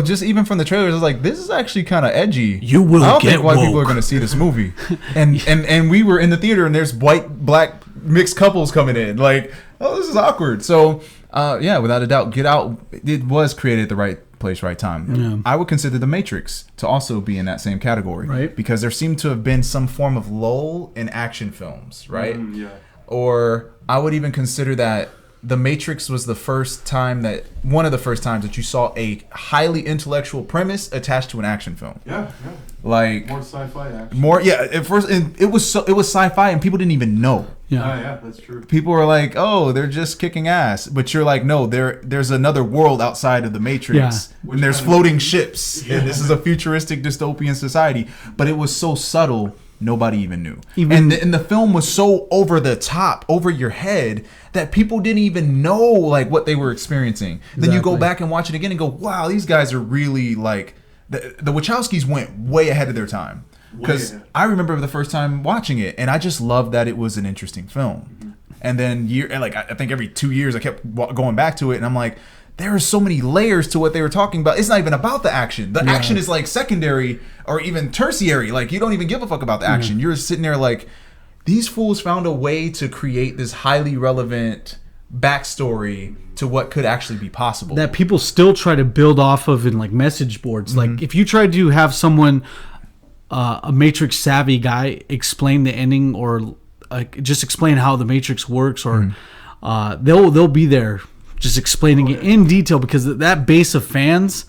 just even from the trailers, it's like, this is actually kind of edgy. You will I don't get think white people woke. are going to see this movie. and we were in the theater, and there's white, black, mixed couples coming in. Like, this is awkward. So, without a doubt, Get Out, it was created at the right place, right time. Yeah. I would consider The Matrix to also be in that same category. Right. Because there seemed to have been some form of lull in action films, right? Yeah. Or I would even consider that The Matrix was one of the first times that you saw a highly intellectual premise attached to an action film. Yeah. Like more sci-fi action. At first it was sci-fi and people didn't even know. Yeah. Yeah, that's true. People are like, oh, they're just kicking ass, but you're like, no, there's another world outside of the Matrix, Which and there's kind of- floating ships, and this is a futuristic dystopian society. But it was so subtle, nobody even knew. And the film was so over the top, over your head, that people didn't even know like what they were experiencing. Then you go back and watch it again and go, wow, these guys are really like the Wachowskis went way ahead of their time. Because I remember the first time watching it, and I just loved that it was an interesting film. And then I think every 2 years I kept going back to it, and I'm like, there are so many layers to what they were talking about. It's not even about the action. The action is like secondary or even tertiary. Like you don't even give a fuck about the action. You're sitting there like, these fools found a way to create this highly relevant backstory to what could actually be possible. That people still try to build off of in like message boards. Like if you try to have someone, a Matrix savvy guy, explain the ending or just explain how the Matrix works, or they'll be there just explaining it in detail, because that base of fans,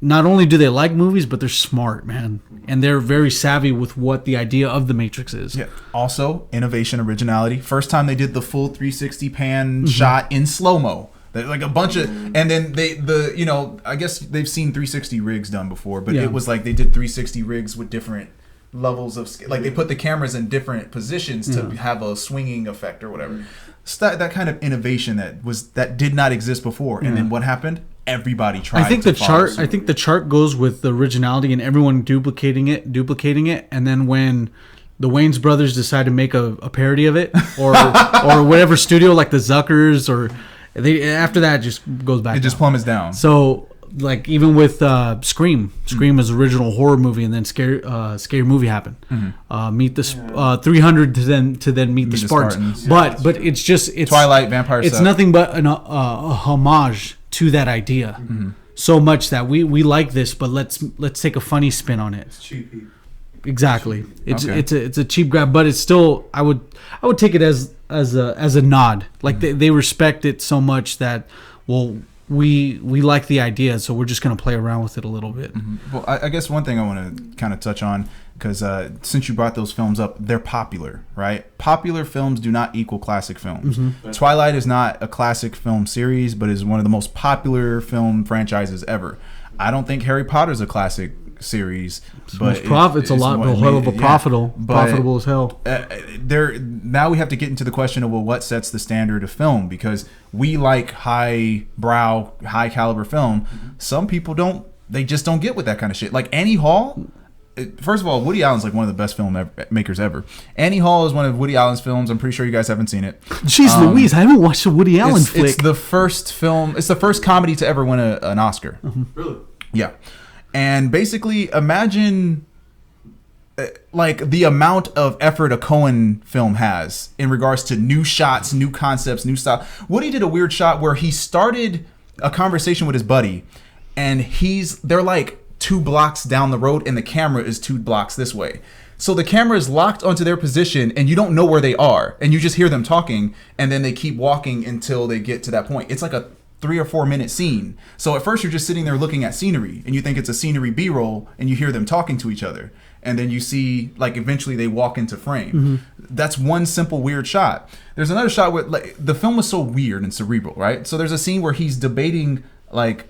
not only do they like movies, but they're smart, man, and they're very savvy with what the idea of the Matrix is. Yeah. Also, innovation, originality. First time they did the full 360 pan shot in slow mo. Like a bunch of, and then I guess they've seen 360 rigs done before, but it was like they did 360 rigs with different levels of, like they put the cameras in different positions to have a swinging effect or whatever. So that kind of innovation that did not exist before. And then what happened? Everybody tried. I think the chart goes with the originality and everyone duplicating it, and then when the Wayans brothers decide to make a parody of it, or whatever studio, like the Zuckers, or after that just goes back. It just plummets down. So like even with Scream is original horror movie, and then scary movie happened. Meet the 300 to then meet the Spartans. But it's Twilight, Vampire. It's nothing but a homage to that idea. So much that we like this, but let's take a funny spin on it. It's cheapy. Exactly. It's a cheap grab, but it's still, I would take it as a nod. Like they respect it so much that, well, we like the idea, so we're just going to play around with it a little bit. Well, I guess one thing I want to kind of touch on, because since you brought those films up, they're popular, right? Popular films do not equal classic films. Twilight is not a classic film series, but is one of the most popular film franchises ever. I don't think Harry Potter's a classic series, but it's a lot of profitable as hell. Now we have to get into the question of, well, what sets the standard of film? Because we like high caliber film. Some people don't. They just don't get with that kind of shit. Like Annie Hall. First of all, Woody Allen's like one of the best film makers ever. Annie Hall is one of Woody Allen's films. I'm pretty sure you guys haven't seen it. Jeez Louise, I haven't watched a Woody Allen flick. It's the first film. It's the first comedy to ever win an Oscar. Really? Yeah. And basically, imagine like the amount of effort a Coen film has in regards to new shots, new concepts, new style. Woody did a weird shot where he started a conversation with his buddy, and they're like 2 blocks down the road, and the camera is 2 blocks this way. So the camera is locked onto their position, and you don't know where they are, and you just hear them talking, and then they keep walking until they get to that point. It's like a 3 or 4 minute scene. So at first you're just sitting there looking at scenery, and you think it's a scenery B-roll, and you hear them talking to each other, and then you see like eventually they walk into frame. That's one simple weird shot. There's another shot where like the film was so weird and cerebral, right? So there's a scene where he's debating, like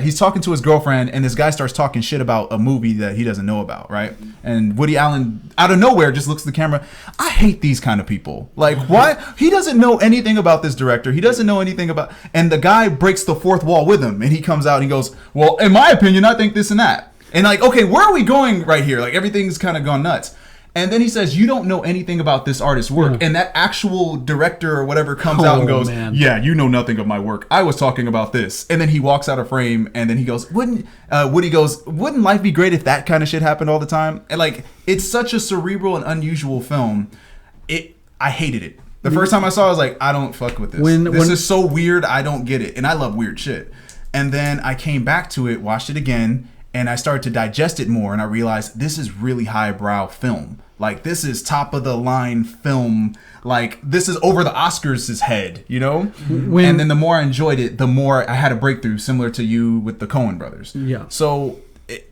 he's talking to his girlfriend, and this guy starts talking shit about a movie that he doesn't know about, right? And Woody Allen, out of nowhere, just looks at the camera. I hate these kind of people. Like, why? He doesn't know anything about this director. He doesn't know anything about... And the guy breaks the fourth wall with him, and he comes out and he goes, well, in my opinion, I think this and that. And like, okay, where are we going right here? Like, everything's kind of gone nuts. And then he says, you don't know anything about this artist's work. And that actual director or whatever comes out and goes, yeah, you know nothing of my work. I was talking about this. And then he walks out of frame, and then he goes, Woody goes, wouldn't life be great if that kind of shit happened all the time? And like, it's such a cerebral and unusual film. I hated it. The first time I saw it, I was like, I don't fuck with this. This is so weird, I don't get it. And I love weird shit. And then I came back to it, watched it again, and I started to digest it more, and I realized this is really highbrow film. Like, this is top of the line film. Like, this is over the Oscars' head, you know? And then the more I enjoyed it, the more I had a breakthrough, similar to you with the Coen brothers. Yeah. So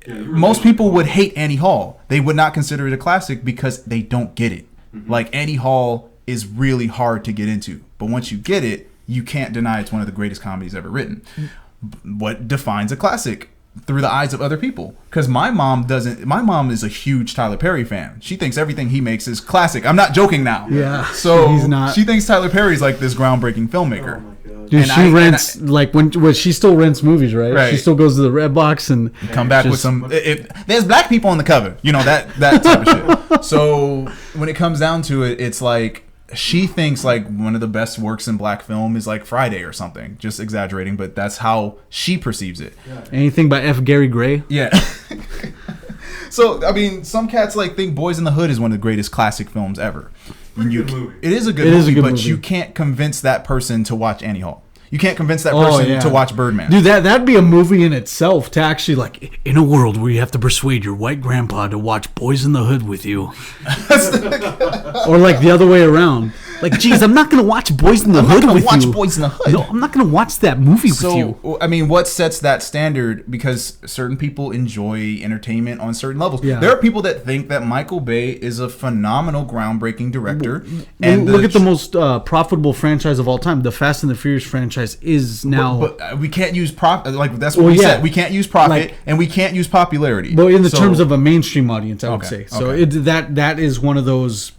most people would hate Annie Hall. They would not consider it a classic because they don't get it. Like, Annie Hall is really hard to get into. But once you get it, you can't deny it's one of the greatest comedies ever written. What defines a classic? Through the eyes of other people. Because my mom is a huge Tyler Perry fan. She thinks everything he makes is classic. I'm not joking now. Yeah. So he's not. She thinks Tyler Perry's like this groundbreaking filmmaker. Oh my God. Dude, she rents like when she still rents movies, right? Right. She still goes to the Red Box and come back with some. If there's black people on the cover, that type of shit. So when it comes down to it, it's like she thinks like one of the best works in black film is like Friday or something. Just exaggerating, but that's how she perceives it. Yeah. Anything by F. Gary Gray? Yeah. So I mean, some cats like think Boys in the Hood is one of the greatest classic films ever. Pretty good movie. It is a good movie, but you can't convince that person to watch Annie Hall. You can't convince that person to watch Birdman. Dude, that'd be a movie in itself to actually like in a world where you have to persuade your white grandpa to watch Boys in the Hood with you. Or like the other way around. Like, geez, I'm not gonna watch Boys in the Hood with you. Watch Boys in the Hood. No, I'm not gonna watch that movie with you. So, I mean, what sets that standard? Because certain people enjoy entertainment on certain levels. Yeah. There are people that think that Michael Bay is a phenomenal, groundbreaking director. And look at the most profitable franchise of all time. The Fast and the Furious franchise is now. But we can't use that's what we said. We can't use profit and we can't use popularity. But in the terms of a mainstream audience, I would say. So that is one of those.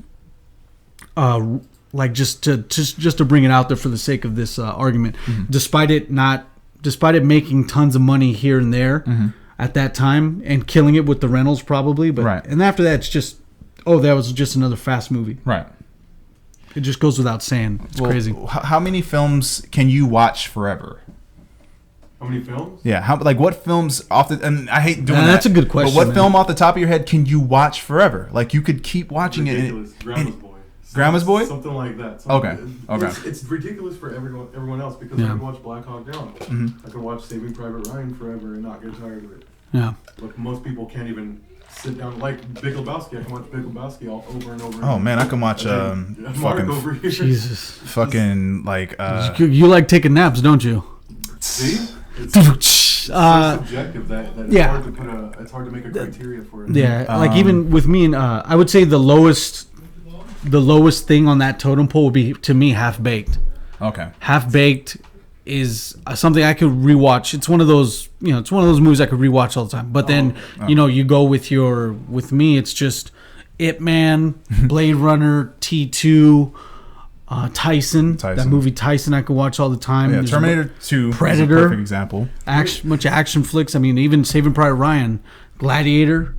Like just to bring it out there for the sake of this argument, despite it making tons of money here and there at that time and killing it with the rentals probably, but and after that it's just that was just another Fast movie. Right. It just goes without saying. It's crazy. How many films can you watch forever? How many films? Yeah, what films and I hate doing that. That's a good question. But what film off the top of your head can you watch forever? Like you could keep watching ridiculous. Grandma's Boy. Grandma's Boy? Something like that. Okay. It's ridiculous for everyone else because I could watch Black Hawk Down. I could watch Saving Private Ryan forever and not get tired of it. Yeah. But most people can't even sit down like Big Lebowski. I can watch Big Lebowski all over and over. Oh man, I can watch Jesus. Fucking like you like taking naps, don't you? See? It's so subjective that it's hard to make a criteria for it. Yeah, like even with me and I would say the lowest thing on that totem pole would be to me Half Baked. Okay. Half Baked is something I could rewatch. It's one of those, it's one of those movies I could rewatch all the time. But then, you go with me, it's just Ip Man, Blade Runner, T2, Tyson. That movie Tyson I could watch all the time. Yeah, Terminator 2 Predator, is a perfect example. Much action flicks. I mean, even Saving Private Ryan, Gladiator.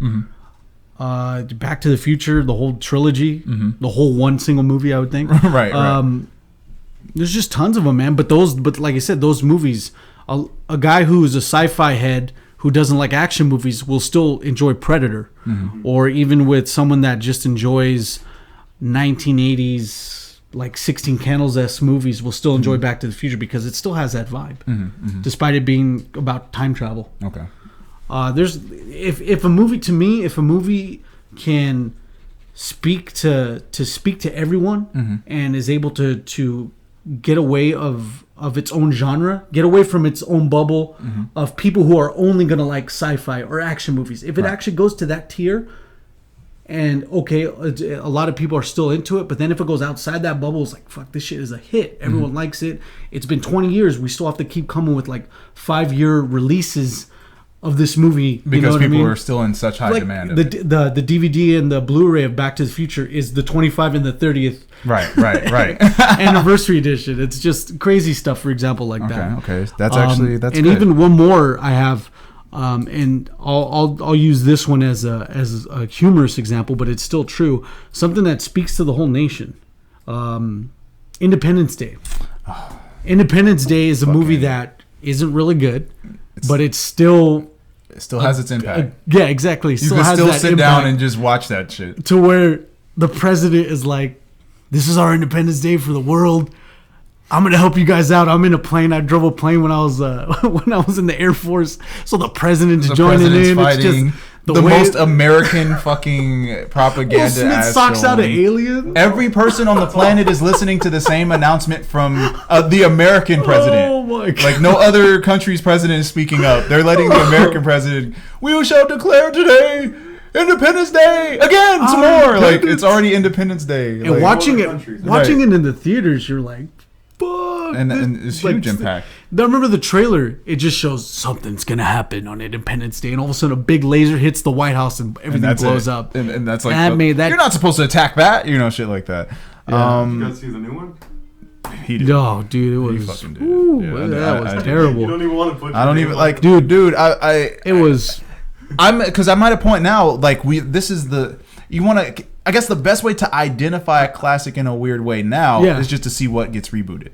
Back to the Future, the whole trilogy, the whole one single movie, I would think. right. There's just tons of them, man. But like I said, those movies, a guy who's a sci-fi head who doesn't like action movies will still enjoy Predator, or even with someone that just enjoys 1980s like 16 Candles-esque movies will still enjoy Back to the Future because it still has that vibe, despite it being about time travel. Okay. There's if a movie can speak to everyone and is able to get away of its own genre, get away from its own bubble of people who are only gonna like sci-fi or action movies. If it actually goes to that tier, and a lot of people are still into it, but then if it goes outside that bubble, it's like, fuck, this shit is a hit. Everyone likes it. It's been 20 years. We still have to keep coming with like 5-year releases of this movie because people are still in such high demand. The DVD and the Blu-ray of Back to the Future is the 25 and the 30th right anniversary edition. It's just crazy stuff, for example, like that. Okay, that's actually and good. Even one more I have, and I'll use this one as a humorous example, but it's still true. Something that speaks to the whole nation. Independence Day. Independence Day is a movie that isn't really good, but it still has its impact. Yeah, exactly. You can still sit down and just watch that shit. To where the president is like, "This is our Independence Day for the world. I'm gonna help you guys out. I'm in a plane. I drove a plane when I was in the Air Force. So the president's joining in. Fighting. It's just the most American fucking propaganda. Will Smith socks out an alien. Every person on the planet is listening to the same announcement from the American president. Oh my God. Like no other country's president is speaking up. They're letting the American president. We shall declare today Independence Day again, some more. Like it's already Independence Day. And Like, watching it countries. in the theaters, you're like, fuck. and it's Like, huge impact. I remember the trailer. It just shows something's gonna happen on Independence Day, and all of a sudden a big laser hits the White House and everything that's blows it. up. And that's like That made that- you're not supposed to attack that, shit like that. Did you guys see the new one? He did. Oh, dude, it He was. fucking did. Ooh, Yeah, that I was did. terrible. You don't even want to put. I don't your even name like, on it. dude. It was. Because I'm at a point now, like this is you want to. I guess the best way to identify a classic in a weird way now is just to see what gets rebooted.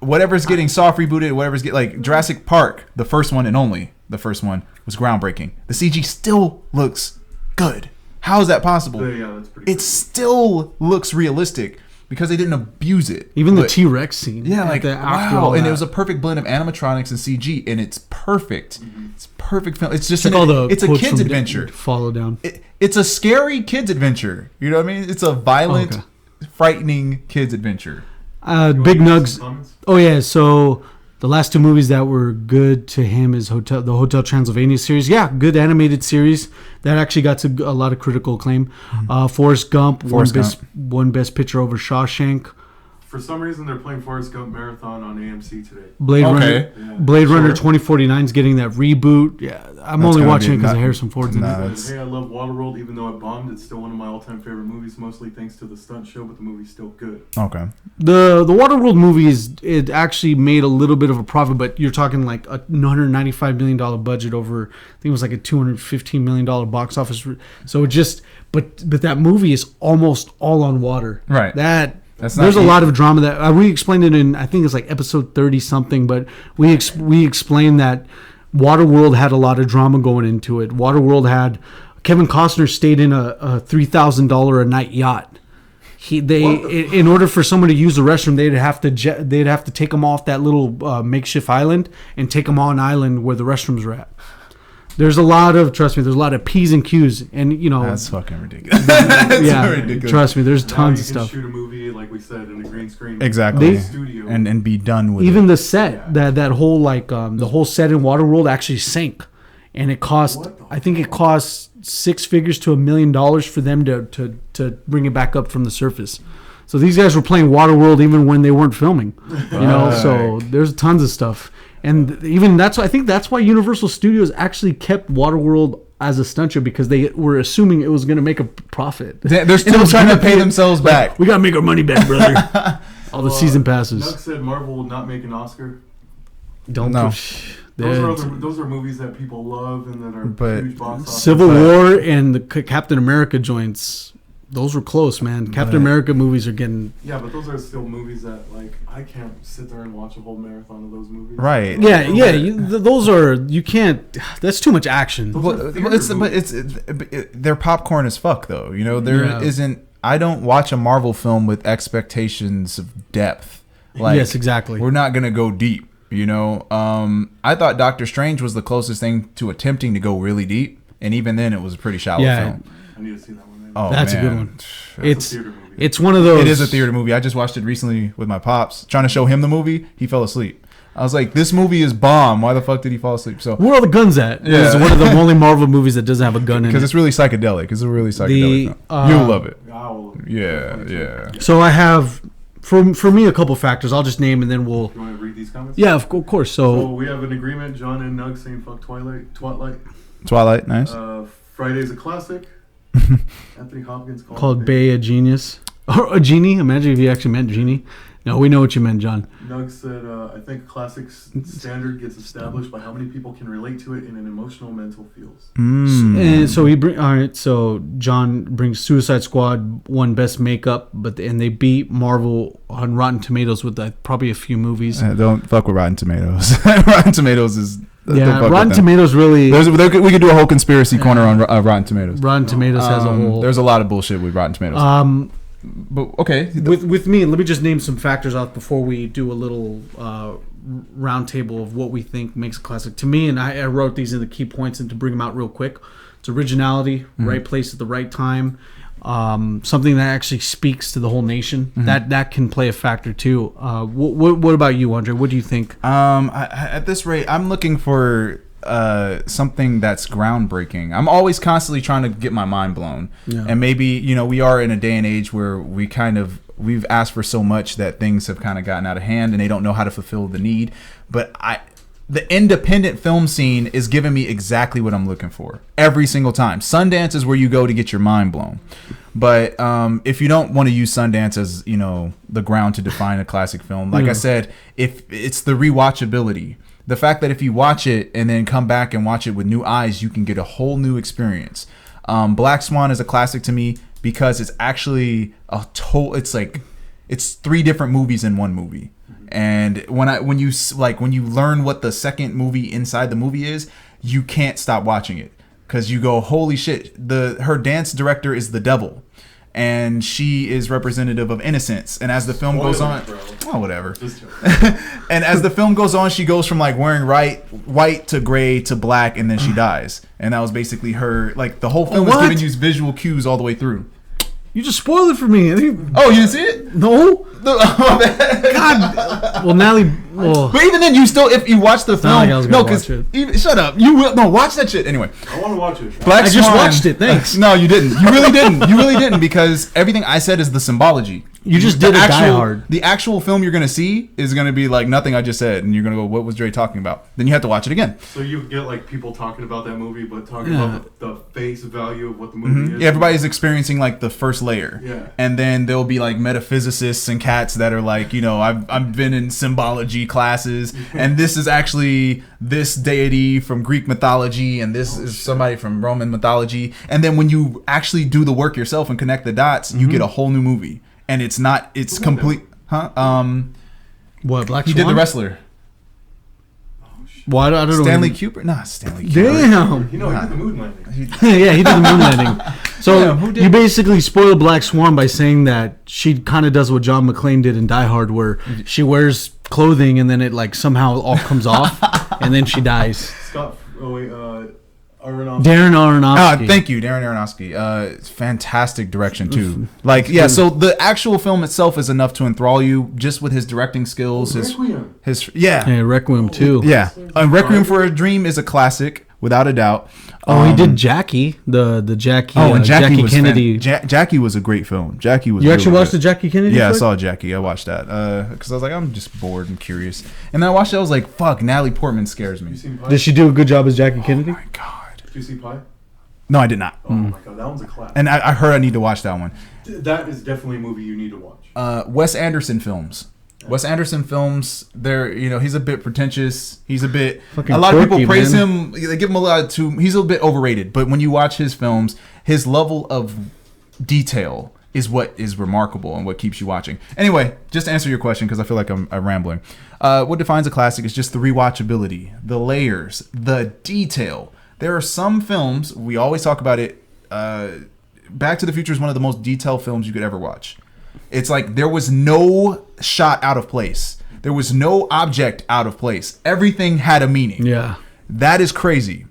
Whatever's getting soft rebooted, whatever's like Jurassic Park, the first one and only the first one was groundbreaking. The CG still looks good. How is that possible? Yeah, that's pretty. It still looks realistic because they didn't abuse it. Even the But- T-Rex scene. yeah, like after wow, all and that. it was a perfect blend of animatronics and CG, and it's perfect. It's perfect film. It's just Check all the it's a quotes kid's from adventure. Follow down. It's a scary kid's adventure. You know what I mean? It's a violent, Okay. frightening kid's adventure. Big You wanna give Nugs. some comments? Oh yeah, so the last two movies that were good to him is the Hotel Transylvania series. Yeah, good animated series that actually got to a lot of critical acclaim. Forrest Gump, won best picture over Shawshank. For some reason, they're playing Forrest Gump Marathon on AMC today. Blade Okay. Yeah. Runner Sure. 2049 is getting that reboot. Yeah, I'm That's only gonna watching be it because of nut- Harrison Ford's in Nah. it. It's- Hey, I love Waterworld, even though it bombed. It's still one of my all-time favorite movies, mostly thanks to the stunt show, but the movie's still good. Okay. The Waterworld movie it actually made a little bit of a profit, but you're talking like a $195 million budget over, I think it was like a $215 million box office. So it just, but that movie is almost all on water. Right. There's not a lot of drama that we explained it in, I think it's like episode 30 something, but we explained that Waterworld had a lot of drama going into it. Waterworld had Kevin Costner stayed in a $3,000 a night yacht. In order for someone to use the restroom, they'd have to take him off that little makeshift island and take him on an island where the restrooms are at. There's a lot of P's and Q's, and That's fucking ridiculous. That's yeah, ridiculous. trust me, there's Now tons you of can stuff. shoot a movie, like we said, in a green screen. Exactly. in a studio. And be done with Even it. the set, that whole the whole set in Waterworld actually sank, and it cost I think it cost six figures to $1 million for them to bring it back up from the surface. So these guys were playing Waterworld even when they weren't filming, So there's tons of stuff, and even I think that's why Universal Studios actually kept Waterworld as a stunt show, because they were assuming it was going to make a profit. They're still trying to pay themselves back. We got to make our money back, brother. All the season passes. Nuck said Marvel will not make an Oscar. Don't No. push. Those are movies that people love and that are But huge box office. Civil War and the Captain America joints, those were close, man. Captain America movies are getting... Yeah, but those are still movies that, like, I can't sit there and watch a whole marathon of those movies. Right. Yeah. Those are... You can't... That's too much action. They're popcorn as fuck, though. There isn't. I don't watch a Marvel film with expectations of depth. Like, yes, exactly. We're not gonna go deep. I thought Doctor Strange was the closest thing to attempting to go really deep, and even then, it was a pretty shallow film. I need to see that one. Man. Oh, That's man. a good one. That's a theater movie. It's one of those... It is a theater movie. I just watched it recently with my pops, trying to show him the movie. He fell asleep. I was like, "This movie is bomb. Why the fuck did he fall asleep?" So Where are the guns at? Yeah. It's one of the only Marvel movies that doesn't have a gun in because it. it's really psychedelic. It's a really psychedelic film. You'll love it. Yeah. So I have... For me, a couple factors. I'll just name and then we'll... You want to read these comments? Yeah, of course. So we have an agreement. John and Nug saying fuck Twilight. Twilight, nice. Friday's a classic. Anthony Hopkins Called Bay a genius. Or a genie. Imagine if you actually meant genie. No, we know what you meant, John. Nug said, I think a classic standard gets established by how many people can relate to it in an emotional, mental feels. And so all right. So John brings Suicide Squad won Best Makeup, and they beat Marvel on Rotten Tomatoes with probably a few movies. Don't fuck with Rotten Tomatoes. Rotten Tomatoes is Rotten Tomatoes really. We could do a whole conspiracy corner on Rotten Tomatoes. Rotten Tomatoes has a whole. There's a lot of bullshit with Rotten Tomatoes. But okay, with me, let me just name some factors out before we do a little round table of what we think makes a classic. To me, and I wrote these in the key points, and to bring them out real quick, it's originality, right place at the right time, something that actually speaks to the whole nation. That can play a factor too. What about you, Andre? What do you think? At this rate, I'm looking for something that's groundbreaking. I'm always constantly trying to get my mind blown. Yeah. And maybe, we are in a day and age where we've asked for so much that things have kind of gotten out of hand and they don't know how to fulfill the need. But the independent film scene is giving me exactly what I'm looking for every single time. Sundance is where you go to get your mind blown. But if you don't want to use Sundance as, the ground to define a classic film, like I said, if it's the rewatchability, the fact that if you watch it and then come back and watch it with new eyes, you can get a whole new experience. Black Swan is a classic to me because it's actually it's 3 different movies in one movie. And when you learn what the second movie inside the movie is, you can't stop watching it because you go, holy shit! Her dance director is the devil, and she is representative of innocence. And as the film goes on, whatever. And as the film goes on, she goes from like wearing white to gray to black, and then she dies. And that was basically her. Like the whole film is giving you visual cues all the way through. You just spoiled it for me. Oh, you didn't see it? No. God. Well, Natalie. Well, but even then, if you watch the film, shut up. You will watch that shit anyway. I want to watch it. Black Swan, I just watched it. Thanks. No, you didn't. You really didn't. You really didn't because everything I said is the symbology. You just did Die Hard. The actual film you're gonna see is gonna be like nothing I just said, and you're gonna go, "What was Dre talking about?" Then you have to watch it again. So you get like people talking about that movie, but talking about the face value of what the movie is. Yeah, everybody's experiencing like the first layer. Yeah. And then there'll be like metaphysicists and cats that are like, I've been in symbology classes, and this is actually this deity from Greek mythology, and this is somebody from Roman mythology. And then when you actually do the work yourself and connect the dots, you get a whole new movie. And it's complete. Huh? What, Black Swan? He did The Wrestler. Well, I don't know. Stanley Kubrick? Nah, Stanley Kubrick. Damn. He did the moon landing. Yeah, he did the moon landing. So you basically spoiled Black Swan by saying that she kind of does what John McClane did in Die Hard, where she wears clothing and then it like somehow all comes off, and then she dies. Darren Aronofsky. Thank you, Darren Aronofsky. It's fantastic direction too. So the actual film itself is enough to enthrall you just with his directing skills. Requiem. Requiem too. Yeah, Requiem for a Dream is a classic without a doubt. He did Jackie, the Jackie. And Jackie Kennedy. Jackie was a great film. Jackie was. You actually watched the Jackie Kennedy? Yeah, I saw Jackie. I watched that because I was like, I'm just bored and curious. And then I watched it. I was like, fuck, Natalie Portman scares me. Did she do a good job as Jackie Kennedy? Oh my god. Did you see Pi? No, I did not. Oh my god, that one's a classic. And I heard I need to watch that one. That is definitely a movie you need to watch. Wes Anderson films. Wes Anderson films, he's a bit pretentious. He's a bit. A lot of people praise him. They give him a lot he's a bit overrated. But when you watch his films, his level of detail is what is remarkable and what keeps you watching. Anyway, just to answer your question, because I feel like I'm rambling. What defines a classic is just the rewatchability, the layers, the detail. There are some films, we always talk about it, Back to the Future is one of the most detailed films you could ever watch. It's like there was no shot out of place. There was no object out of place. Everything had a meaning. Yeah. That is crazy.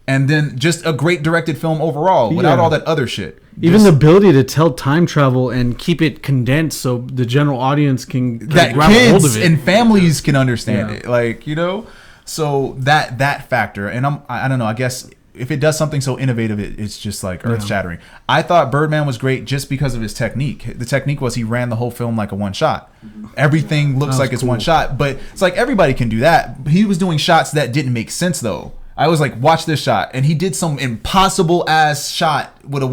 And then just a great directed film overall without all that other shit. Even the ability to tell time travel and keep it condensed so the general audience can grab a hold of it. And families can understand it. So that factor, and I don't know, I guess if it does something so innovative, it's just like earth shattering. I thought Birdman was great just because of his technique. The technique was he ran the whole film like a one shot. Everything looks like it's one shot, but it's like everybody can do that. He was doing shots that didn't make sense though. I was like, watch this shot, and he did some impossible ass shot with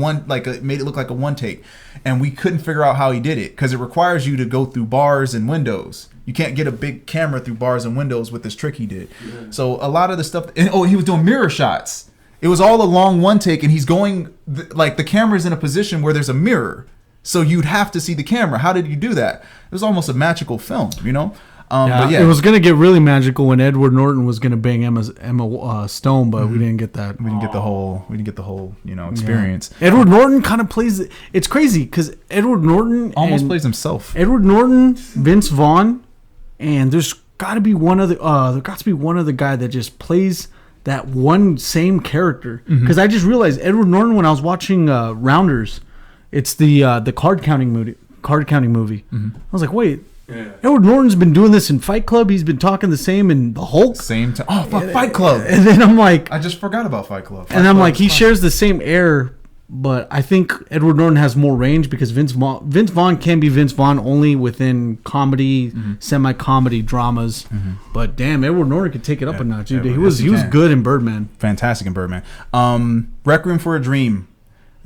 made it look like a one take, and we couldn't figure out how he did it because it requires you to go through bars and windows. You can't get a big camera through bars and windows with this trick he did. Yeah. So a lot of the stuff, and he was doing mirror shots. It was all a long one take, and he's going the camera's in a position where there's a mirror, so you'd have to see the camera. How did you do that? It was almost a magical film, But it was gonna get really magical when Edward Norton was gonna bang Emma Stone, but we didn't get that. We didn't get the whole. Experience. Yeah. Edward Norton kind of plays. It's crazy because Edward Norton almost plays himself. Edward Norton, Vince Vaughn, and there's got to be one other. There got to be one other guy that just plays that one same character. Because I just realized Edward Norton when I was watching Rounders, it's the card counting movie. I was like, wait. Yeah. Edward Norton's been doing this in Fight Club. He's been talking the same in the Hulk. Same time. Oh, fuck, Fight Club. And then I'm like, I just forgot about Fight Club. and I'm like, he shares the same air, but I think Edward Norton has more range because Vince Vaughn can be Vince Vaughn only within comedy, semi-comedy dramas. But damn, Edward Norton could take it up a notch. Dude. He was good in Birdman. Fantastic in Birdman. Requiem for a Dream.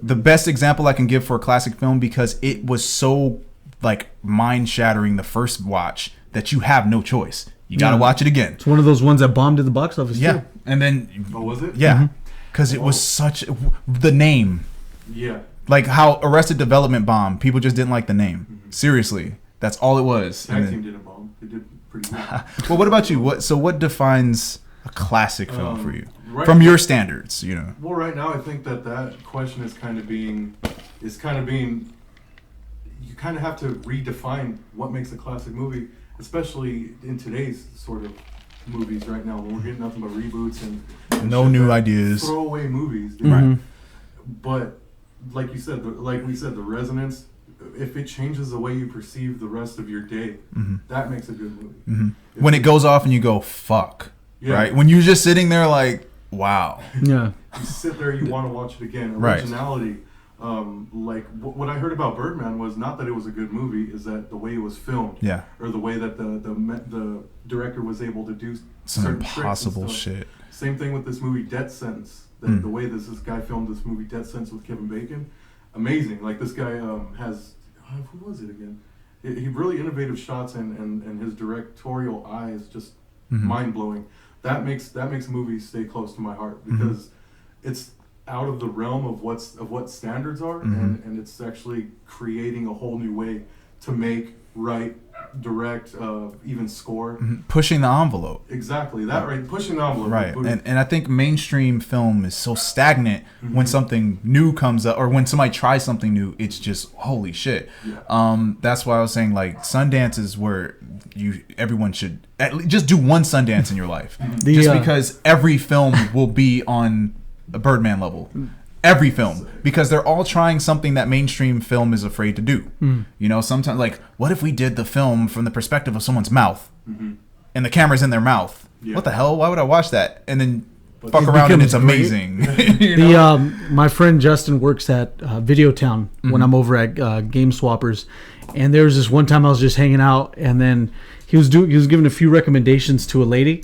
The best example I can give for a classic film because it was so like mind-shattering the first watch that you have no choice. You got to watch it again. It's one of those ones that bombed at the box office too. And then... Oh, was it? Yeah. Because it was such... The name. Yeah. Like how Arrested Development bombed. People just didn't like the name. Seriously. That's all it was. Tag team didn't bomb. They did pretty good. Well, what about you? What defines a classic film for you? Right From your standards, you know. Well, right now I think that question is kind of being... You kind of have to redefine what makes a classic movie, especially in today's sort of movies right now when we're getting nothing but reboots and No new ideas. throwaway movies. Dude. Right. But like you said, like we said, the resonance. If it changes the way you perceive the rest of your day, that makes a good movie. When it goes off and you go, fuck. Yeah. Right? When you're just sitting there like, wow. Yeah. You sit there, you want to watch it again. Right. Originality. Like what I heard about Birdman was not that it was a good movie, is that the way it was filmed, Yeah. or the way that the director was able to do Some certain tricks and impossible stuff. shit. Same thing with this movie, Death Sentence. The way this guy filmed this movie, Death Sentence, with Kevin Bacon, amazing. Like this guy has who was it again? He really innovative shots and his directorial eye is just mind blowing. That makes movies stay close to my heart because it's out of the realm of what standards are, and it's actually creating a whole new way to make, write, direct, even score. Pushing the envelope. Exactly that, right? Pushing the envelope. Right. And I think mainstream film is so stagnant when something new comes up or when somebody tries something new, it's just holy shit. Yeah. That's why I was saying like Sundance is where everyone should at least just do one Sundance in your life. Just because every film will be on a Birdman level. Every film, because they're all trying something that mainstream film is afraid to do. You know, sometimes like, what if we did the film from the perspective of someone's mouth, and the camera's in their mouth? Yeah. What the hell? Why would I watch that? And then fuck It around and it's becomes great. amazing. You know? My friend Justin works at Videotown when I'm over at Game Swappers, and there was this one time I was just hanging out, and then he was giving a few recommendations to a lady,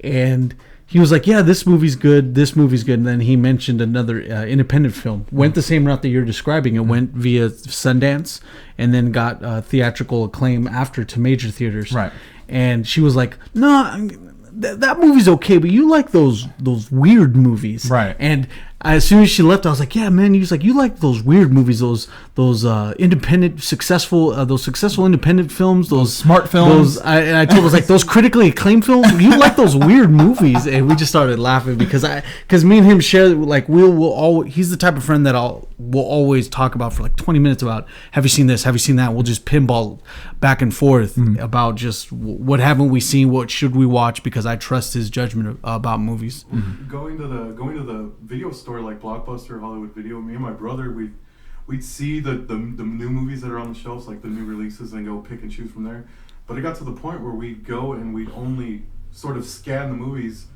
and he was like, yeah, this movie's good, and then he mentioned another independent film. Went the same route that you're describing. It went via Sundance and then got theatrical acclaim after to major theaters. Right. And she was like, no, that movie's okay, but you like those weird movies. Right. And as soon as she left, I was like, yeah, man, he was like, you like those weird movies, those independent, successful independent films, those smart films. I told him, I was like, those critically acclaimed films, you like those weird movies. And we just started laughing because me and him share, like, he's the type of friend that we'll always talk about for like 20 minutes about, have you seen this? Have you seen that? We'll just pinball back and forth about just what haven't we seen? What should we watch? Because I trust his judgment about movies. Going to the video store like Blockbuster, Hollywood Video, me and my brother, we'd see the new movies that are on the shelves, like the new releases, and go pick and choose from there. But it got to the point where we'd go and we'd only sort of scan the movies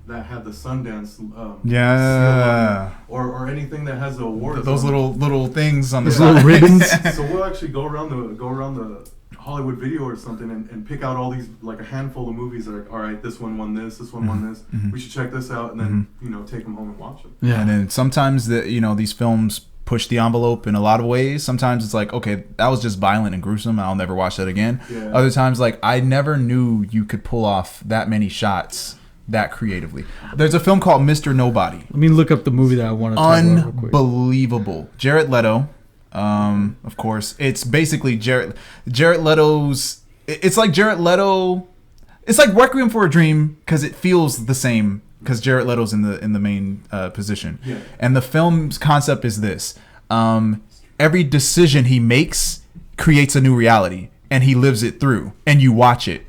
that had the Sundance seal or anything that has the awards. Those little things on the Those little ribbons. So we'll actually go around the Hollywood Video or something and pick out all these, like a handful of movies that are, all right, this one won this one won this, we should check this out, and then take them home and watch them. Yeah. And then sometimes these films push the envelope in a lot of ways. Sometimes it's like, okay, that was just violent and gruesome, I'll never watch that again. Yeah. Other times, like, I never knew you could pull off that many shots that creatively. There's a film called Mr. Nobody. Let me look up the movie that I want to talk about real quick. Unbelievable. Jared Leto, of course. It's basically Jared Leto's. It's like Jared Leto. It's like Requiem for a Dream because it feels the same because Jared Leto's in the main position. Yeah. And the film's concept is this: every decision he makes creates a new reality, and he lives it through, and you watch it.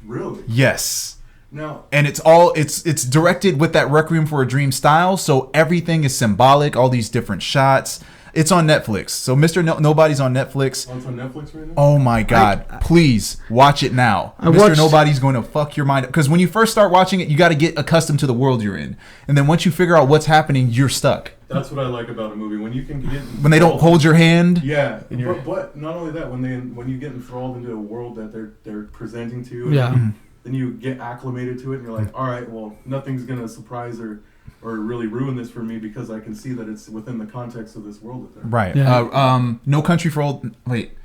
Really? Yes. Now, And it's directed with that Requiem for a Dream style, so everything is symbolic, all these different shots. It's on Netflix. So Nobody's on Netflix. Oh, it's on Netflix right now? Oh my God. Please watch it now. Mr. Nobody's going to fuck your mind up. Because when you first start watching it, you got to get accustomed to the world you're in. And then once you figure out what's happening, you're stuck. That's what I like about a movie. When you can get... When they don't hold your hand. Yeah. But not only that, when you get enthralled into a world that they're presenting to you. Yeah. Then you get acclimated to it and you're like, all right, well, nothing's going to surprise or really ruin this for me because I can see that it's within the context of this world that they're in. Right. Yeah. No Country for Old... Wait.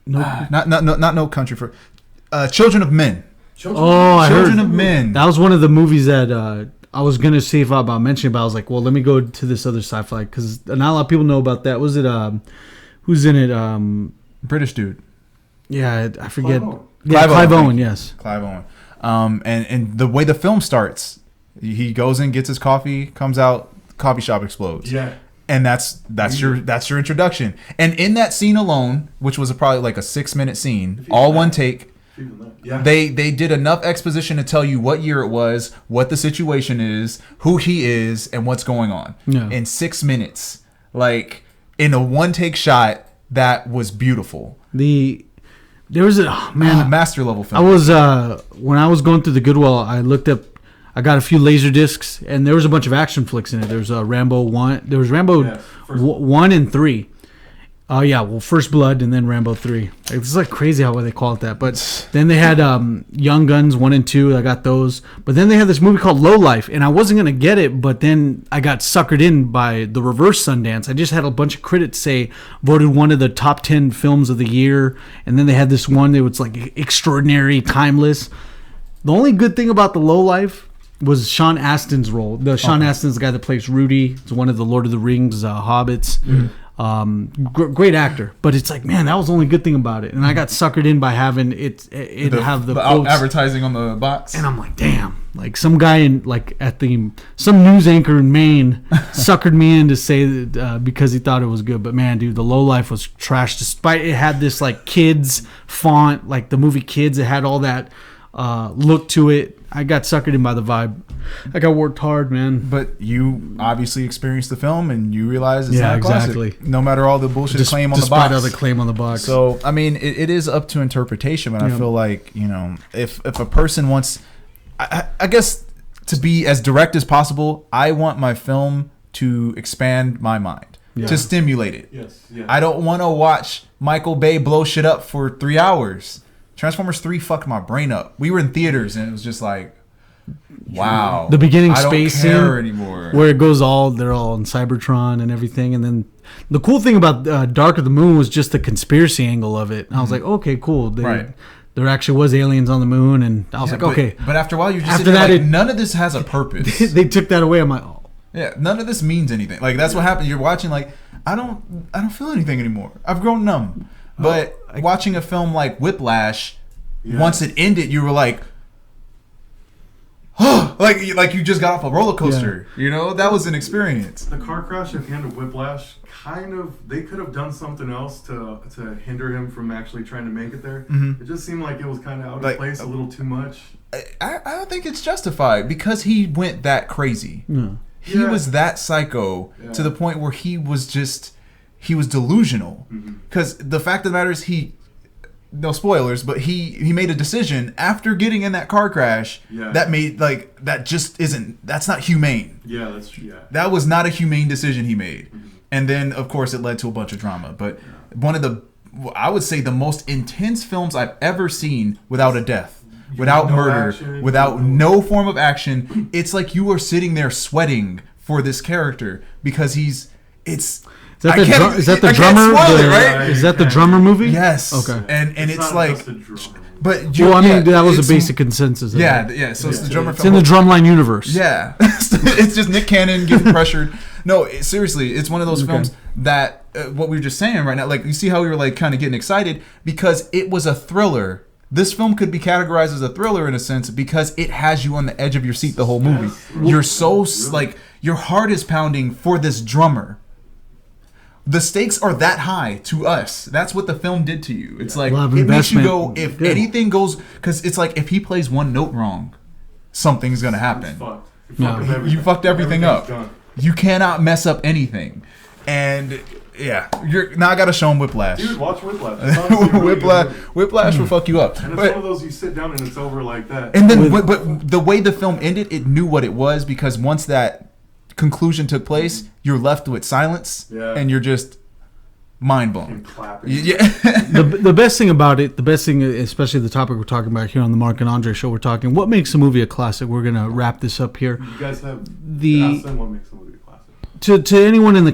No. Not No Country for... Children of Men. I heard Children of Men. That was one of the movies that I was going to see if about mentioning, but I was like, well, let me go to this other sci-fi because not a lot of people know about that. Was it... who's in it? British dude. Yeah, I forget. Clive Owen, yes. Clive Owen. And the way the film starts, he goes in, gets his coffee, comes out, coffee shop explodes. Yeah. And that's your introduction. And in that scene alone, which was probably like a 6-minute scene, all one take, yeah. they did enough exposition to tell you what year it was, what the situation is, who he is, and what's going on. Yeah. In 6 minutes. Like, in a one-take shot, that was beautiful. There was a master level film. I was when I was going through the Goodwill, I got a few laser discs, and there was a bunch of action flicks in it. There was Rambo 1. There was Rambo 1 and 3. First Blood and then Rambo 3. It's like crazy how they call it that. But then they had Young Guns 1 and 2. I got those. But then they had this movie called Low Life, and I wasn't going to get it, but then I got suckered in by the reverse Sundance. I just had a bunch of critics say voted one of the top 10 films of the year, and then they had this one that was like extraordinary, timeless. The only good thing about the Low Life was Sean Astin's role. Sean Astin's the guy that plays Rudy. It's one of the Lord of the Rings hobbits. Great actor, but it's like, man, that was the only good thing about it, and I got suckered in by having it have the quotes, advertising on the box, and I'm like, damn, like some guy in some news anchor in Maine suckered me in to say that because he thought it was good, but man, dude, the Low Life was trash. Despite it had this like kids font, like the movie Kids, it had all that look to it. I got suckered in by the vibe. I got worked hard, man. But you obviously experienced the film and you realize it's not a exactly. classic. No matter all the bullshit claim on the box. Despite all the claim on the box. So, I mean, it is up to interpretation, but I feel like, if a person wants... I guess to be as direct as possible, I want my film to expand my mind. Yeah. To stimulate it. Yes. Yeah. I don't want to watch Michael Bay blow shit up for 3 hours. Transformers 3 fucked my brain up. We were in theaters and it was just like, wow. The beginning space scene anymore. Where it goes they're all in Cybertron and everything. And then the cool thing about Dark of the Moon was just the conspiracy angle of it. And I was like, okay, cool. There actually was aliens on the moon. And I was like, okay. But after a while, you're just none of this has a purpose. They took that away. I'm like, oh. Yeah, none of this means anything. Like, that's what happened. You're watching like, I don't feel anything anymore. I've grown numb. But watching a film like Whiplash, once it ended, you were like, oh, like you just got off a roller coaster. Yeah. That was an experience. The car crash at the end of Whiplash, they could have done something else to hinder him from actually trying to make it there. Mm-hmm. It just seemed like it was kind of out of place, a little too much. I don't think it's justified because he went that crazy. Mm. He was that psycho to the point where he was delusional. Because the fact of the matter is no spoilers, but he made a decision after getting in that car crash that made that's not humane. That was not a humane decision he made. And then of course it led to a bunch of drama. But one of I would say the most intense films I've ever seen without a death, without murder, action, without no form of action. It's like you are sitting there sweating for this character because Is that the drummer? Is that the drummer movie? Yes. Okay. And it's like, but that was a basic consensus. Yeah. So it's the drummer. It's in the Drumline universe. Yeah. It's just Nick Cannon getting pressured. No, seriously, it's one of those films that what we were just saying right now. Like you see how we were like kind of getting excited because it was a thriller. This film could be categorized as a thriller in a sense because it has you on the edge of your seat the whole movie. You're so like your heart is pounding for this drummer. The stakes are that high to us. That's what the film did to you. It's like it makes you go, if anything goes, because it's like if he plays one note wrong, something's gonna happen. You fucked everything up. You cannot mess up anything. And Yeah, now I gotta show him Whiplash. Dude, watch Whiplash. It's honestly a really good movie. Whiplash will fuck you up. And it's But- one of those you sit down and it's over like that. And then, but the way the film ended, it knew what it was, because once that conclusion took place, you're left with silence, and you're just mind blown. And clapping. Yeah. The best thing about it, especially the topic we're talking about here on the Mark and Andre show, we're talking what makes a movie a classic. We're gonna wrap this up here. You guys have asked them what makes a movie a classic. To anyone in the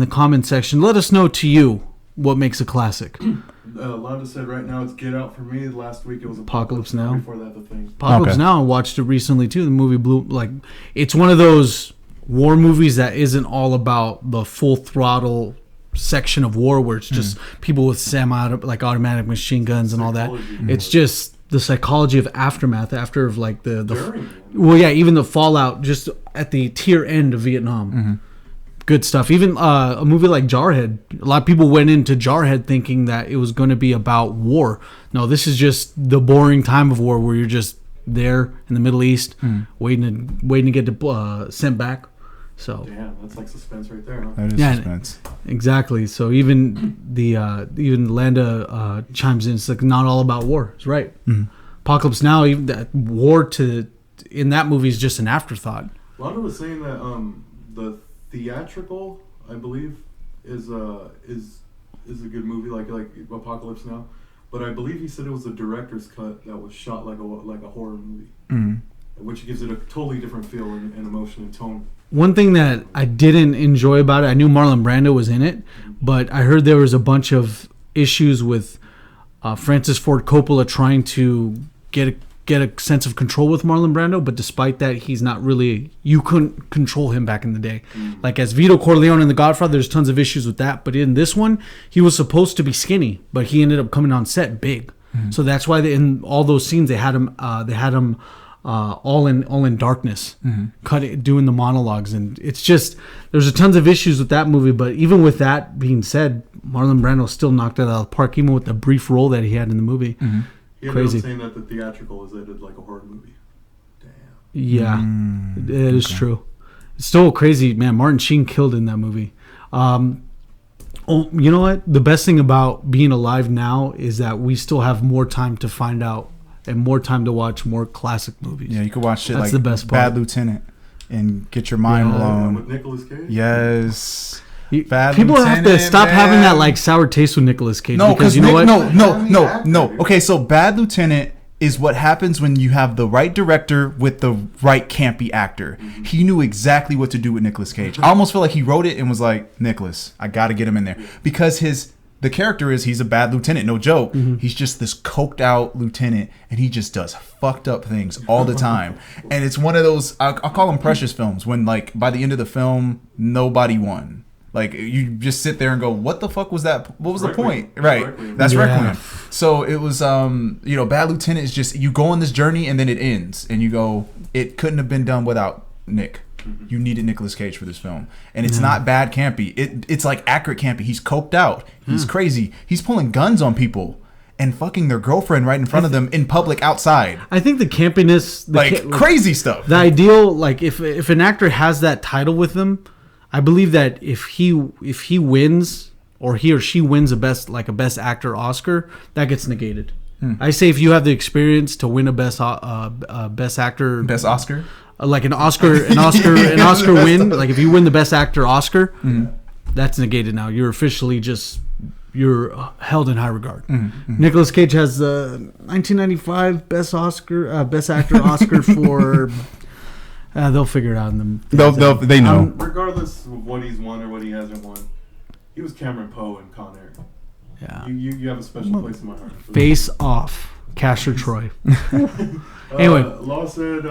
comment section, let us know to you what makes a classic. Londa said right now it's Get Out for me. Last week it was Apocalypse Now. Before that, The Thing. Apocalypse Now, I watched it recently too. The movie blew, like, it's one of those war movies that isn't all about the full throttle section of war where it's just people with automatic machine guns and all that. It's just the psychology of aftermath after like even the fallout just at the tier end of Vietnam. Good stuff. Even a movie like Jarhead, a lot of people went into Jarhead thinking that it was going to be about war. No, this is just the boring time of war where you're just there in the Middle East waiting to get sent back. So damn, that's like suspense right there, huh? That is suspense. Exactly. So even even Landa chimes in. It's like not all about war. It's right. Apocalypse Now, even that war in that movie is just an afterthought. Landa was saying that the theatrical, I believe, is a good movie, like Apocalypse Now, but I believe he said it was a director's cut that was shot like a horror movie, which gives it a totally different feel and emotion and tone. One thing that I didn't enjoy about it, I knew Marlon Brando was in it, but I heard there was a bunch of issues with Francis Ford Coppola trying to get a sense of control with Marlon Brando, but despite that, he's not really, you couldn't control him back in the day. Like as Vito Corleone in The Godfather, there's tons of issues with that, but in this one, he was supposed to be skinny, but he ended up coming on set big. So that's why in all those scenes they had him all in darkness, doing the monologues, and it's just there's a tons of issues with that movie. But even with that being said, Marlon Brando still knocked it out of the park, even with the brief role that he had in the movie. He ended up saying that the theatrical is edited like a horror movie. Damn. Yeah, it is true. It's still crazy, man. Martin Sheen killed in that movie. You know what? The best thing about being alive now is that we still have more time to find out and more time to watch more classic movies. Yeah, you could watch shit That's like the best part. Bad Lieutenant and get your mind blown. With Nicolas Cage? Yes. People have to stop having that like sour taste with Nicolas Cage. No, because you know what? No. Okay, so Bad Lieutenant is what happens when you have the right director with the right campy actor. He knew exactly what to do with Nicolas Cage. I almost feel like he wrote it and was like, Nicolas, I got to get him in there. Because the character he's a bad lieutenant, no joke. He's just this coked out lieutenant, and he just does fucked up things all the time. And it's one of those, I'll call them precious films, when like by the end of the film, nobody won. Like you just sit there and go, what the fuck was that? What was the point? Right. That's Requiem. So it was, Bad Lieutenant is just, you go on this journey and then it ends. And you go, it couldn't have been done without Nick. You needed Nicolas Cage for this film. And it's not bad campy. It's like accurate campy. He's coked out. He's crazy. He's pulling guns on people and fucking their girlfriend right in front of them in public outside. I think the campiness... crazy stuff. The ideal, like, if an actor has that title with them, I believe that if he wins, or he or she wins a best actor Oscar, that gets negated. I say if you have the experience to win a best actor... Best Oscar? Like an Oscar win, like if you win the Best Actor Oscar, that's negated now. You're officially you're held in high regard. Nicolas Cage has the 1995 Best Actor Oscar for. They'll figure it out in the. They know. Regardless of what he's won or what he hasn't won, he was Cameron Poe in Con Air. Yeah, you have a special place in my heart. Face Off, Castor Troy. Anyway, Law said.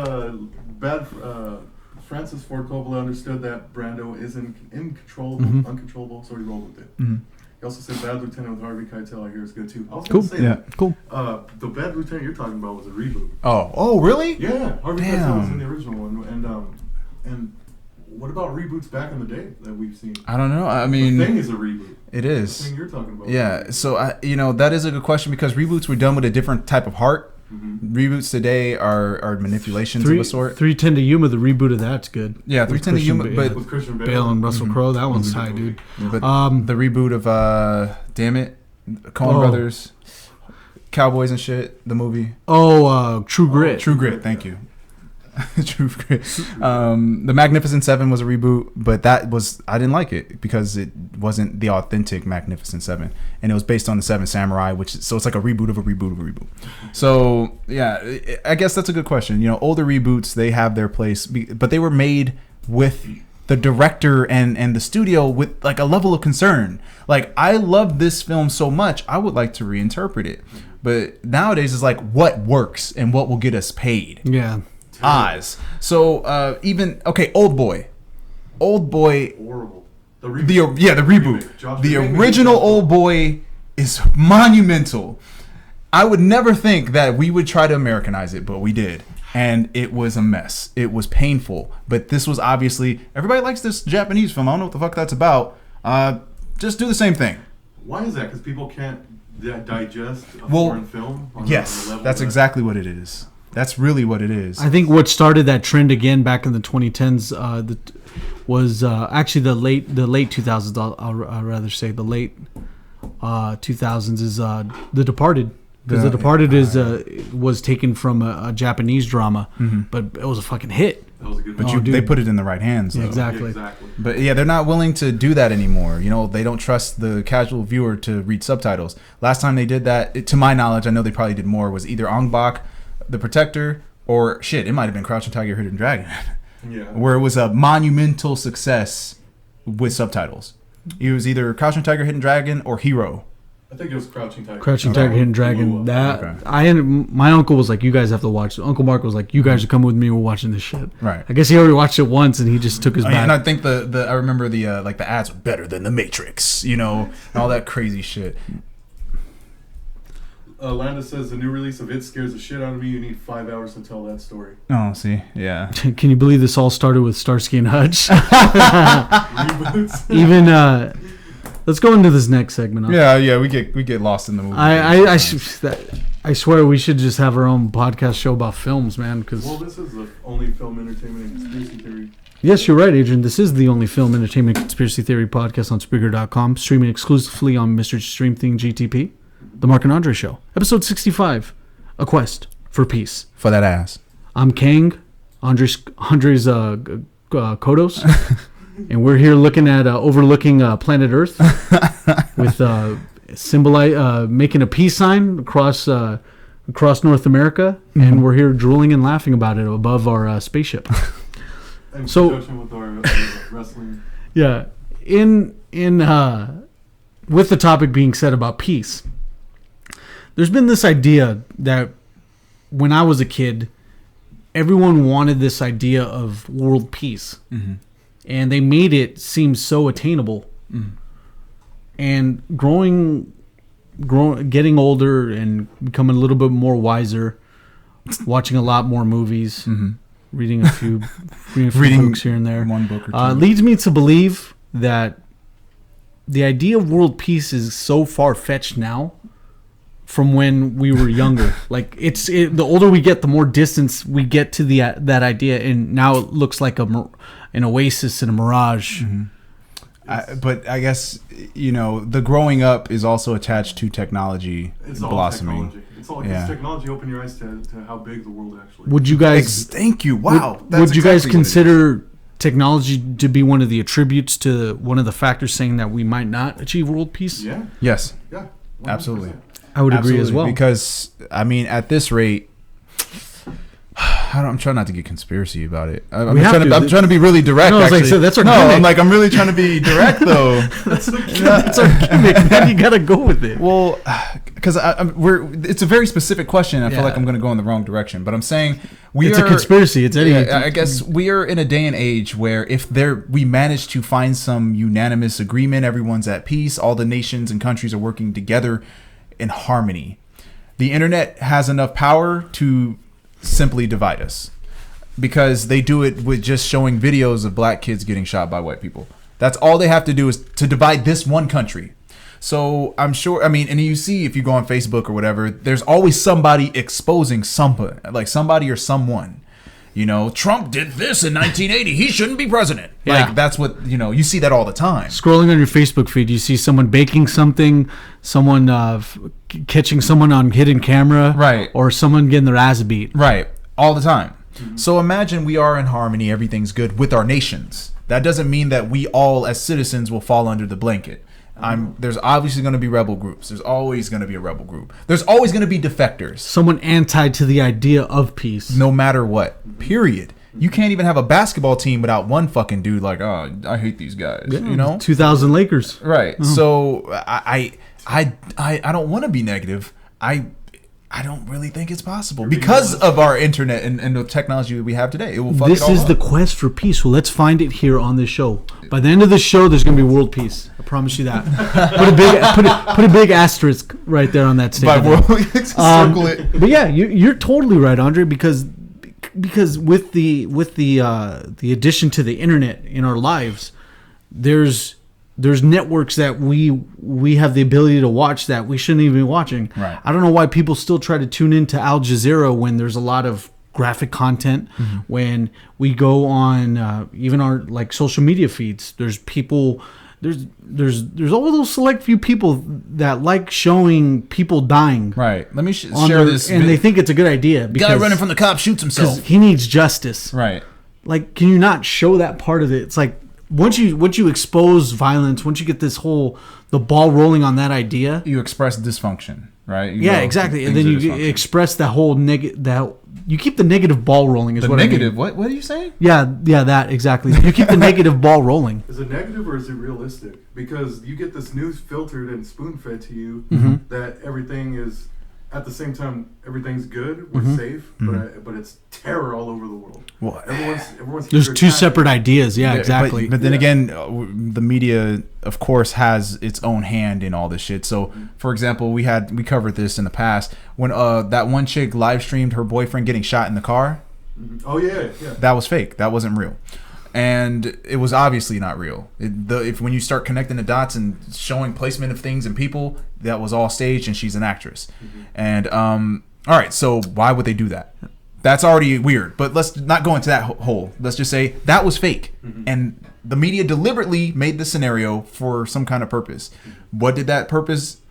Francis Ford Coppola understood that Brando is uncontrollable, so he rolled with it. He also said Bad Lieutenant with Harvey Keitel I hear is good too. I was going to say that. Cool. The Bad Lieutenant you're talking about was a reboot. Oh, really? Yeah, Harvey Keitel was in the original one, and what about reboots back in the day that we've seen? I don't know. I mean, The Thing is a reboot. It is. The Thing you're talking about. Yeah. So that is a good question because reboots were done with a different type of heart. Reboots today are manipulations of a sort. 310 to Yuma, the reboot of that's good. Yeah, 310 to Yuma, but With Christian Bale and Russell Crowe, that one's high, dude. but the reboot of damn it, Coen Brothers, Cowboys and shit, the movie. True Grit. True Grit, thank you. True Grit. The Magnificent Seven was a reboot, but I didn't like it because it wasn't the authentic Magnificent Seven, and it was based on the Seven Samurai, so it's like a reboot of a reboot of a reboot. So yeah, I guess that's a good question. You know, older reboots, they have their place, but they were made with the director and the studio with like a level of concern. Like, I love this film so much, I would like to reinterpret it. But nowadays it's like, what works and what will get us paid. Yeah. Oz. So Old Boy. Horrible. The reboot. The reboot. The original Old Boy is monumental. I would never think that we would try to Americanize it, but we did. And it was a mess. It was painful. But this was obviously, everybody likes this Japanese film. I don't know what the fuck that's about. Just do the same thing. Why is that? Because people can't digest a foreign film? Yes, that's exactly what it is. That's really what it is. I think what started that trend again back in the 2010s was actually the late 2000s. I'll rather say the late 2000s is The Departed, because The Departed was taken from a Japanese drama, but it was a fucking hit. That was a good. But they put it in the right hands. Yeah, exactly. But yeah, they're not willing to do that anymore. You know, they don't trust the casual viewer to read subtitles. Last time they did that, to my knowledge, I know they probably did more, was either Ong Bak, The Protector, or it might have been Crouching Tiger, Hidden Dragon. Yeah. Where it was a monumental success with subtitles. It was either Crouching Tiger, Hidden Dragon, or Hero. I think it was Crouching Tiger. Crouching Tiger, Hidden Dragon. My uncle was like, you guys have to watch it. Uncle Mark was like, you guys should come with me. We're watching this shit. Right. I guess he already watched it once and he just took his back. And I think I remember the ads were better than The Matrix, you know, and all that crazy shit. Landa says the new release of It scares the shit out of me. You need 5 hours to tell that story. Oh, see, yeah. Can you believe this all started with Starsky and Hutch? Reboots. Even let's go into this next segment. Yeah, we get lost in the movie. I swear we should just have our own podcast show about films, man. Well, this is the only film, entertainment, and conspiracy theory. Yes, you're right, Adrian. This is the only film, entertainment, conspiracy theory podcast on Spreaker.com, streaming exclusively on Mr.StreamThing GTP. The Mark and Andre Show, episode 65, A Quest for Peace. For that ass. I'm Kang, Andres Kodos, and we're here looking at overlooking planet Earth with making a peace sign across North America, and we're here drooling and laughing about it above our spaceship. In So, conjunction with our wrestling. Yeah, with the topic being said about peace. There's been this idea that when I was a kid, everyone wanted this idea of world peace. Mm-hmm. And they made it seem so attainable. Mm-hmm. And getting older and becoming a little bit more wiser, watching a lot more movies, reading a few books here and there, one book or two, leads me to believe that the idea of world peace is so far-fetched now from when we were younger. Like the older we get, the more distance we get to that idea, and now it looks like an oasis and a mirage. Mm-hmm. But I guess, you know, the growing up is also attached to technology blossoming. It's all technology open your eyes to how big the world actually is. Would you guys? Thank you. Wow. Would you guys consider technology to be one of the attributes to one of the factors saying that we might not achieve world peace? Yeah. Yes. Yeah. 100%. Absolutely. I would agree as well. Because, I mean, at this rate, I'm trying not to get conspiracy about it. I'm trying to be really direct. No, actually. so that's our gimmick. I'm really trying to be direct, though. That's our gimmick, man. You got to go with it. Well, because it's a very specific question. I feel like I'm going to go in the wrong direction. But I'm saying it's a conspiracy. It's anything. I guess we are in a day and age where if we manage to find some unanimous agreement, everyone's at peace, all the nations and countries are working together in harmony. The internet has enough power to simply divide us, because they do it with just showing videos of black kids getting shot by white people. That's all they have to do is to divide this one country. So I'm sure. I mean, and you see if you go on Facebook or whatever, there's always somebody exposing somebody, like somebody or someone. You know, Trump did this in 1980. He shouldn't be president. Yeah. Like that's what you see that all the time. Scrolling on your Facebook feed, you see someone baking something, someone catching someone on hidden camera, Right. or someone getting their ass beat. Right, all the time. So imagine we are in harmony, everything's good with our nations. That doesn't mean that we all as citizens will fall under the blanket. There's obviously going to be rebel groups. There's always going to be a rebel group. There's always going to be defectors. Someone anti to the idea of peace. No matter what. Period. You can't even have a basketball team without one fucking dude like, oh, I hate these guys. Yeah, You know? 2000 Lakers. Right. So I don't want to be negative. I don't really think it's possible because of our internet and the technology that we have today. It will fuck This it all is up. the quest for peace. So let's find it here on this show. By the end of the show, there's going to be world peace. I promise you that. put a big asterisk right there on that statement. Circle it. But yeah, you're totally right, Andre, because with the addition to the internet in our lives, there's networks that we have the ability to watch that we shouldn't even be watching. Right. I don't know why people still try to tune into Al Jazeera when there's a lot of graphic content. Mm-hmm. When we go on even our like social media feeds, there's people. There's all those select few people that like showing people dying. Right. Let me on share their- this. and they think it's a good idea because guy running from the cops shoots himself. he needs justice. Right. Like, can you not show that part of it? It's like once you expose violence, once you get the ball rolling on that idea, You express dysfunction, right? exactly, and things then are you dysfunctional. express that whole you keep the negative ball rolling. Is the what negative. I mean. What are you saying? Yeah, that exactly. You keep the negative ball rolling. Is it negative or is it realistic? Because you get this news filtered and spoon fed to you that everything is, at the same time, everything's good, we're safe, but it's terror all over the world. Well, Everyone's There's here two attacking. separate ideas. Yeah, exactly. But then Yeah. again, the media, of course, has its own hand in all this shit. So, for example, we covered this in the past when that one chick live streamed her boyfriend getting shot in the car. Oh yeah. That was fake. That wasn't real. And it was obviously not real. When you start connecting the dots and showing placement of things and people, that was all staged, and she's an actress. And all right, so why would they do that? That's already weird. But let's not go into that hole. Let's just say that was fake, and the media deliberately made the scenario for some kind of purpose. What did that purpose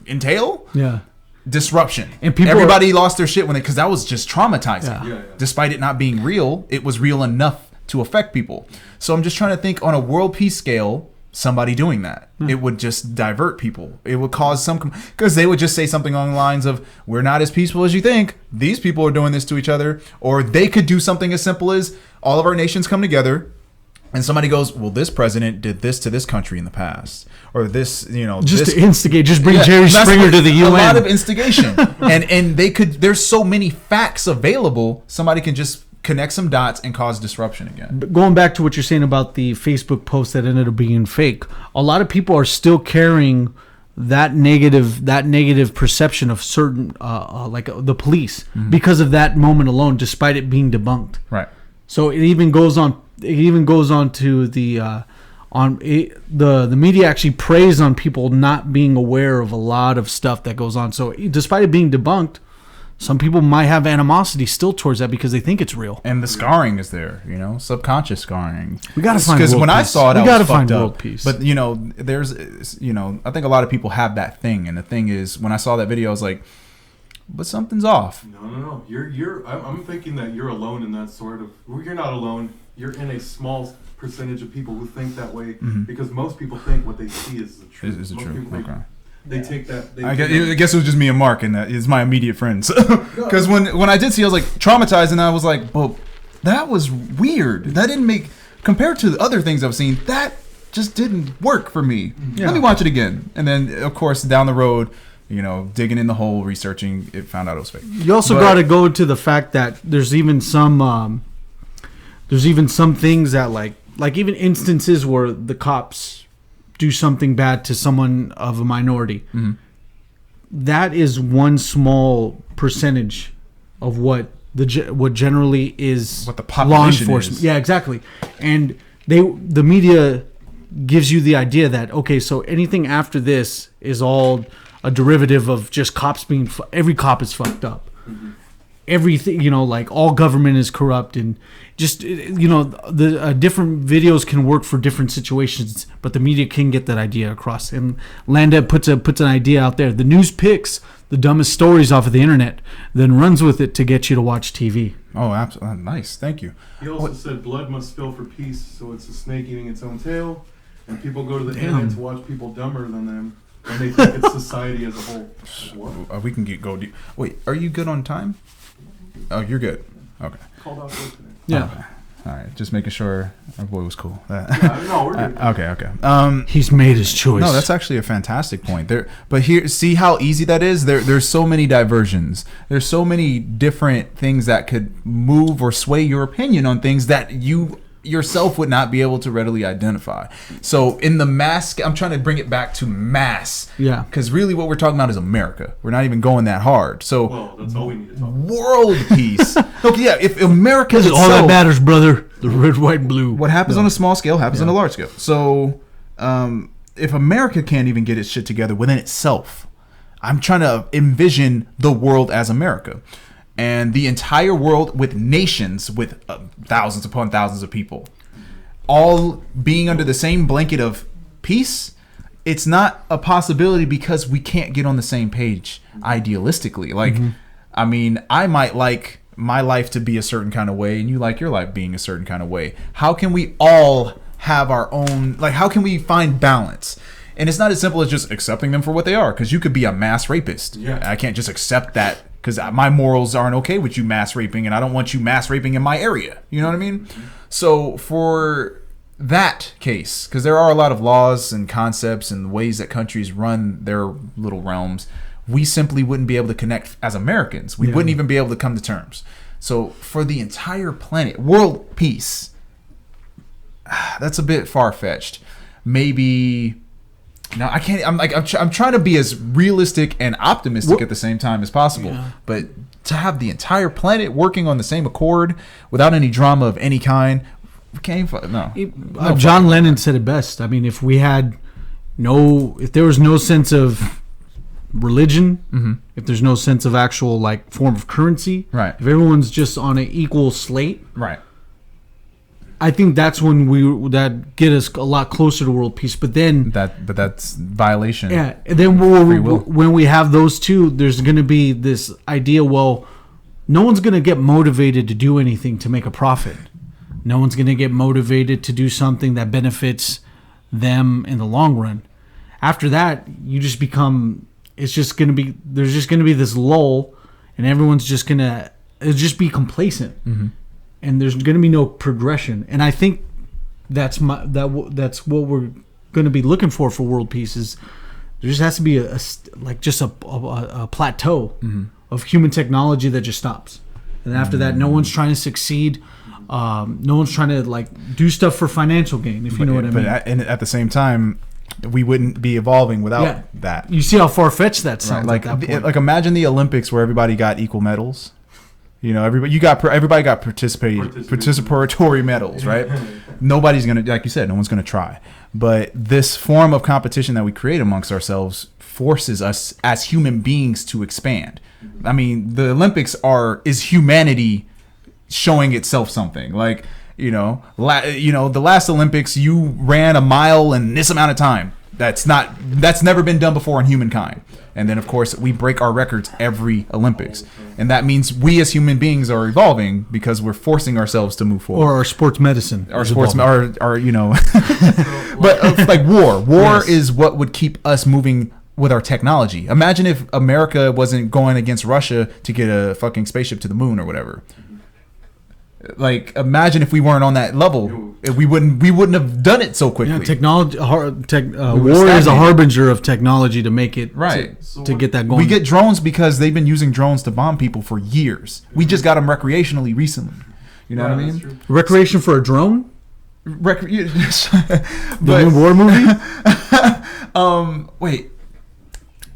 entail? Yeah. Disruption. And people everybody lost their shit because that was just traumatizing. Yeah. Yeah. Despite it not being real, it was real enough to affect people. So I'm just trying to think on a world peace scale, somebody doing that, it would just divert people. It would cause because they would just say something along the lines of, we're not as peaceful as you think. These people are doing this to each other. Or they could do something as simple as all of our nations come together and somebody goes, well, this president did this to this country in the past. Or this, Just this, to instigate, just bring yeah, Jerry that's Springer to the a UN. lot of instigation. and there's so many facts available, somebody can just connect some dots and cause disruption again. But going back to what you're saying about the Facebook post that ended up being fake, a lot of people are still carrying that negative perception of certain like the police because of that moment alone, despite it being debunked. Right. So it even goes on to the the media actually preys on people not being aware of a lot of stuff that goes on. So despite it being debunked, some people might have animosity still towards that because they think it's real. And the scarring is there, subconscious scarring. We gotta find because world when I peace. saw it, We I gotta was find fucked world up. peace. But there's I think a lot of people have that thing, and the thing is, when I saw that video, I was like, but something's off. No. I'm thinking that you're alone in that sort of. Well, you're not alone. You're in a small percentage of people who think that way because most people think what they see is the truth. Is the Most truth? people, Okay. They take that. I guess it was just me and Mark, and it's my immediate friends. Because when I did see, I was like traumatized, and I was like, well, that was weird. That didn't make, compared to the other things I've seen, that just didn't work for me. Yeah. Let me watch it again. And then, of course, down the road, digging in the hole, researching, it found out it was fake. You also got to go to the fact that there's even some things that like even instances where the cops do something bad to someone of a minority. That is one small percentage of what generally is What the law population enforcement. is. Yeah, exactly. And the media gives you the idea that, okay, so anything after this is all a derivative of just cops being every cop is fucked up. Everything, like all government is corrupt, and just the different videos can work for different situations, but the media can get that idea across. And Landa puts an idea out there. The news picks the dumbest stories off of the internet, then runs with it to get you to watch TV. Oh, absolutely. Nice. Thank you. He also said blood must spill for peace, so it's a snake eating its own tail, and people go to the internet to watch people dumber than them, and they think it's society as a whole. What? We can go deep. Wait, are you good on time? Oh, you're good. Okay. Called out for today. Yeah. Okay. All right. Just making sure our boy was cool. No, we're good. Okay. He's made his choice. No, that's actually a fantastic point. But here, see how easy that is? There's so many diversions. There's so many different things that could move or sway your opinion on things that you yourself would not be able to readily identify. So in the mass, I'm trying to bring it back to mass. Yeah. Because really what we're talking about is America. We're not even going that hard. So Well, that's all we need to talk about. world peace. Okay, yeah, if America This is all that matters, brother. The red, white, and blue. what happens on a small scale happens on a large scale. So if America can't even get its shit together within itself, I'm trying to envision the world as America. And the entire world with nations with thousands upon thousands of people all being under the same blanket of peace, it's not a possibility because we can't get on the same page idealistically. Like, I mean, I might like my life to be a certain kind of way and you like your life being a certain kind of way. How can we all have our own, like, how can we find balance? And it's not as simple as just accepting them for what they are, because you could be a mass rapist. Yeah. I can't just accept that because my morals aren't okay with you mass raping, and I don't want you mass raping in my area. You know what I mean? So for that case, because there are a lot of laws and concepts and ways that countries run their little realms, we simply wouldn't be able to connect as Americans. We wouldn't even be able to come to terms. So for the entire planet, world peace, that's a bit far-fetched. Maybe... Now I can't. I'm trying to be as realistic and optimistic at the same time as possible. But to have the entire planet working on the same accord without any drama of any kind, we can't. John Lennon said it best. I mean, if there was no sense of religion, if there's no sense of actual like form of currency, right? If everyone's just on an equal slate, right? I think that's when that get us a lot closer to world peace. But then that's violation. Yeah, and then when we have those two, there's going to be this idea. Well, no one's going to get motivated to do anything to make a profit. No one's going to get motivated to do something that benefits them in the long run. After that, you just become. It's just going to be. There's just going to be this lull, and everyone's just going to just be complacent. And there's going to be no progression. And I think that's what we're going to be looking for world peace. Is there just has to be a plateau of human technology that just stops. And after that, no one's trying to succeed. No one's trying to like do stuff for financial gain, if you know what I mean. And at the same time, we wouldn't be evolving without that. You see how far-fetched that sounds. Right. at that point. Like imagine the Olympics where everybody got equal medals. You know, everybody got participatory medals, right? Nobody's gonna, like you said, no one's gonna try. But this form of competition that we create amongst ourselves forces us as human beings to expand. I mean, the Olympics is humanity showing itself something. Like, the last Olympics, you ran a mile in this amount of time. That's never been done before in humankind. And then, of course, we break our records every Olympics. And that means we as human beings are evolving because we're forcing ourselves to move forward. Or our sports medicine. But like war. War is what would keep us moving with our technology. Imagine if America wasn't going against Russia to get a fucking spaceship to the moon or whatever. Like, imagine if we weren't on that level, we wouldn't have done it so quickly. Yeah, technology. War is a harbinger of technology to make it right to get that going. We get drones because they've been using drones to bomb people for years. We just got them recreationally recently. You know what I mean? Recreation for a drone. The war movie. Wait.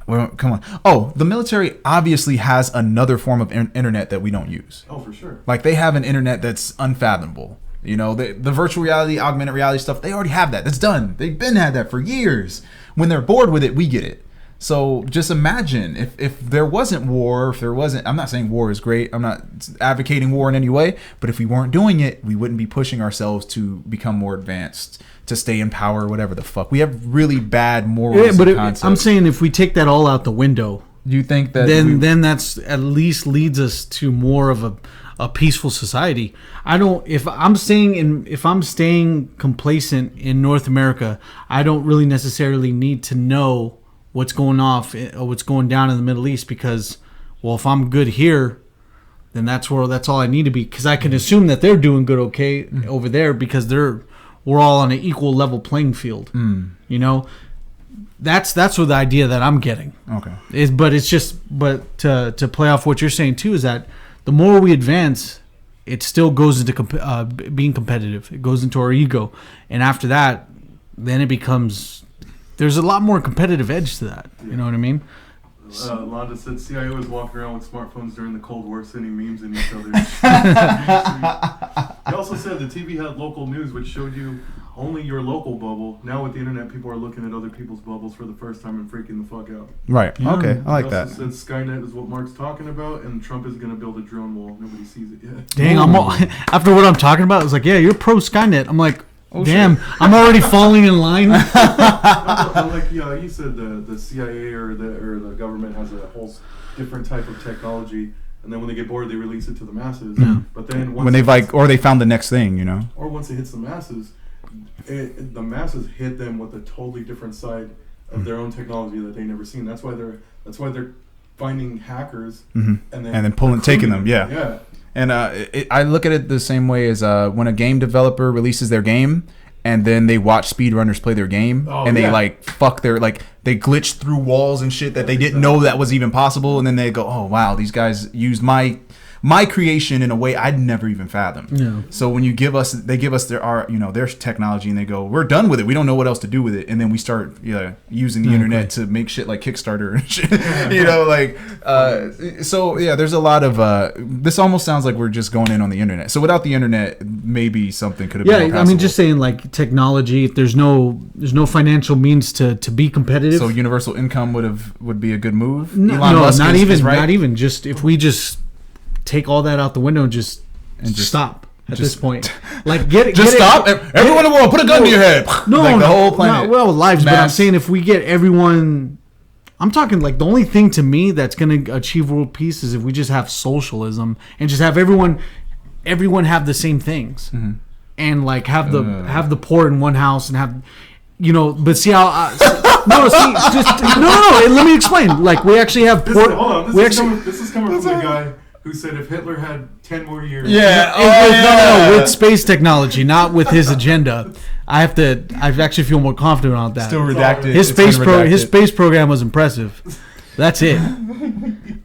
Well, come on. Oh, the military obviously has another form of internet that we don't use. Oh, for sure. Like, they have an internet that's unfathomable. You know, the virtual reality, augmented reality stuff, they already have that. That's done. They've been had that for years. When they're bored with it, we get it. So just imagine if there wasn't war, if there wasn't, I'm not saying war is great. I'm not advocating war in any way, but if we weren't doing it, we wouldn't be pushing ourselves to become more advanced, to stay in power, whatever the fuck. We have really bad morals. Yeah, but concepts. I'm saying if we take that all out the window, you think that then that's at least leads us to more of a peaceful society. If I'm staying complacent in North America, I don't really necessarily need to know what's going down in the Middle East, because, well, if I'm good here, then that's all I need to be, because I can assume that they're doing good over there, because we're all on an equal level playing field. You know, that's what the idea that I'm getting. Okay. But to play off what you're saying too, is that the more we advance, it still goes into being competitive. It goes into our ego, and after that, then it becomes. There's a lot more competitive edge to that. You know what I mean? Londa said CIA was walking around with smartphones during the Cold War sending memes in each other. He also said the TV had local news, which showed you only your local bubble. Now with the internet, people are looking at other people's bubbles for the first time and freaking the fuck out. Right. Yeah. Okay. I like He that. also said Skynet is what Mark's talking about, and Trump is going to build a drone wall. Nobody sees it yet. Dang, after what I'm talking about, it's like, yeah, you're pro Skynet. I'm like, Oh, damn, shit. I'm already falling in line. Like you said, the CIA or the government has a whole different type of technology, and then when they get bored, they release it to the masses. Yeah. But then When they've or they found the next thing, you know. or once it hits the masses, the masses hit them with a totally different side of their own technology that they never seen. That's why they're finding hackers and then taking them. Yeah. Yeah. And I look at it the same way as when a game developer releases their game, and then they watch speedrunners play their game, and they they glitch through walls and shit that they didn't know that was even possible, and then they go, oh wow, these guys used my creation in a way I'd never even fathomed. Yeah. So when they give us their technology, and they go, we're done with it, we don't know what else to do with it, and then we start using the internet to make shit like Kickstarter and shit. So yeah, there's a lot of this almost sounds like we're just going in on the internet. So without the internet, maybe something could have been more I mean, just saying, like, technology, if there's no financial means to be competitive. So universal income would be a good move. No, Elon Musk not is right. not even just if we just take all that out the window and just stop at this point. Like, stop. Everyone in the world, put a gun to your head. No, like the whole planet. Not lives, but I'm saying if we get everyone. I'm talking like the only thing to me that's going to achieve world peace is if we just have socialism and just have everyone have the same things, and like have the poor in one house and have. But see how let me explain. Like, we actually have poor. This is coming from the guy who said if Hitler had 10 more years. Yeah. No, with space technology, not with his agenda. I actually feel more confident on that. Still redacted. His space program was impressive. That's it.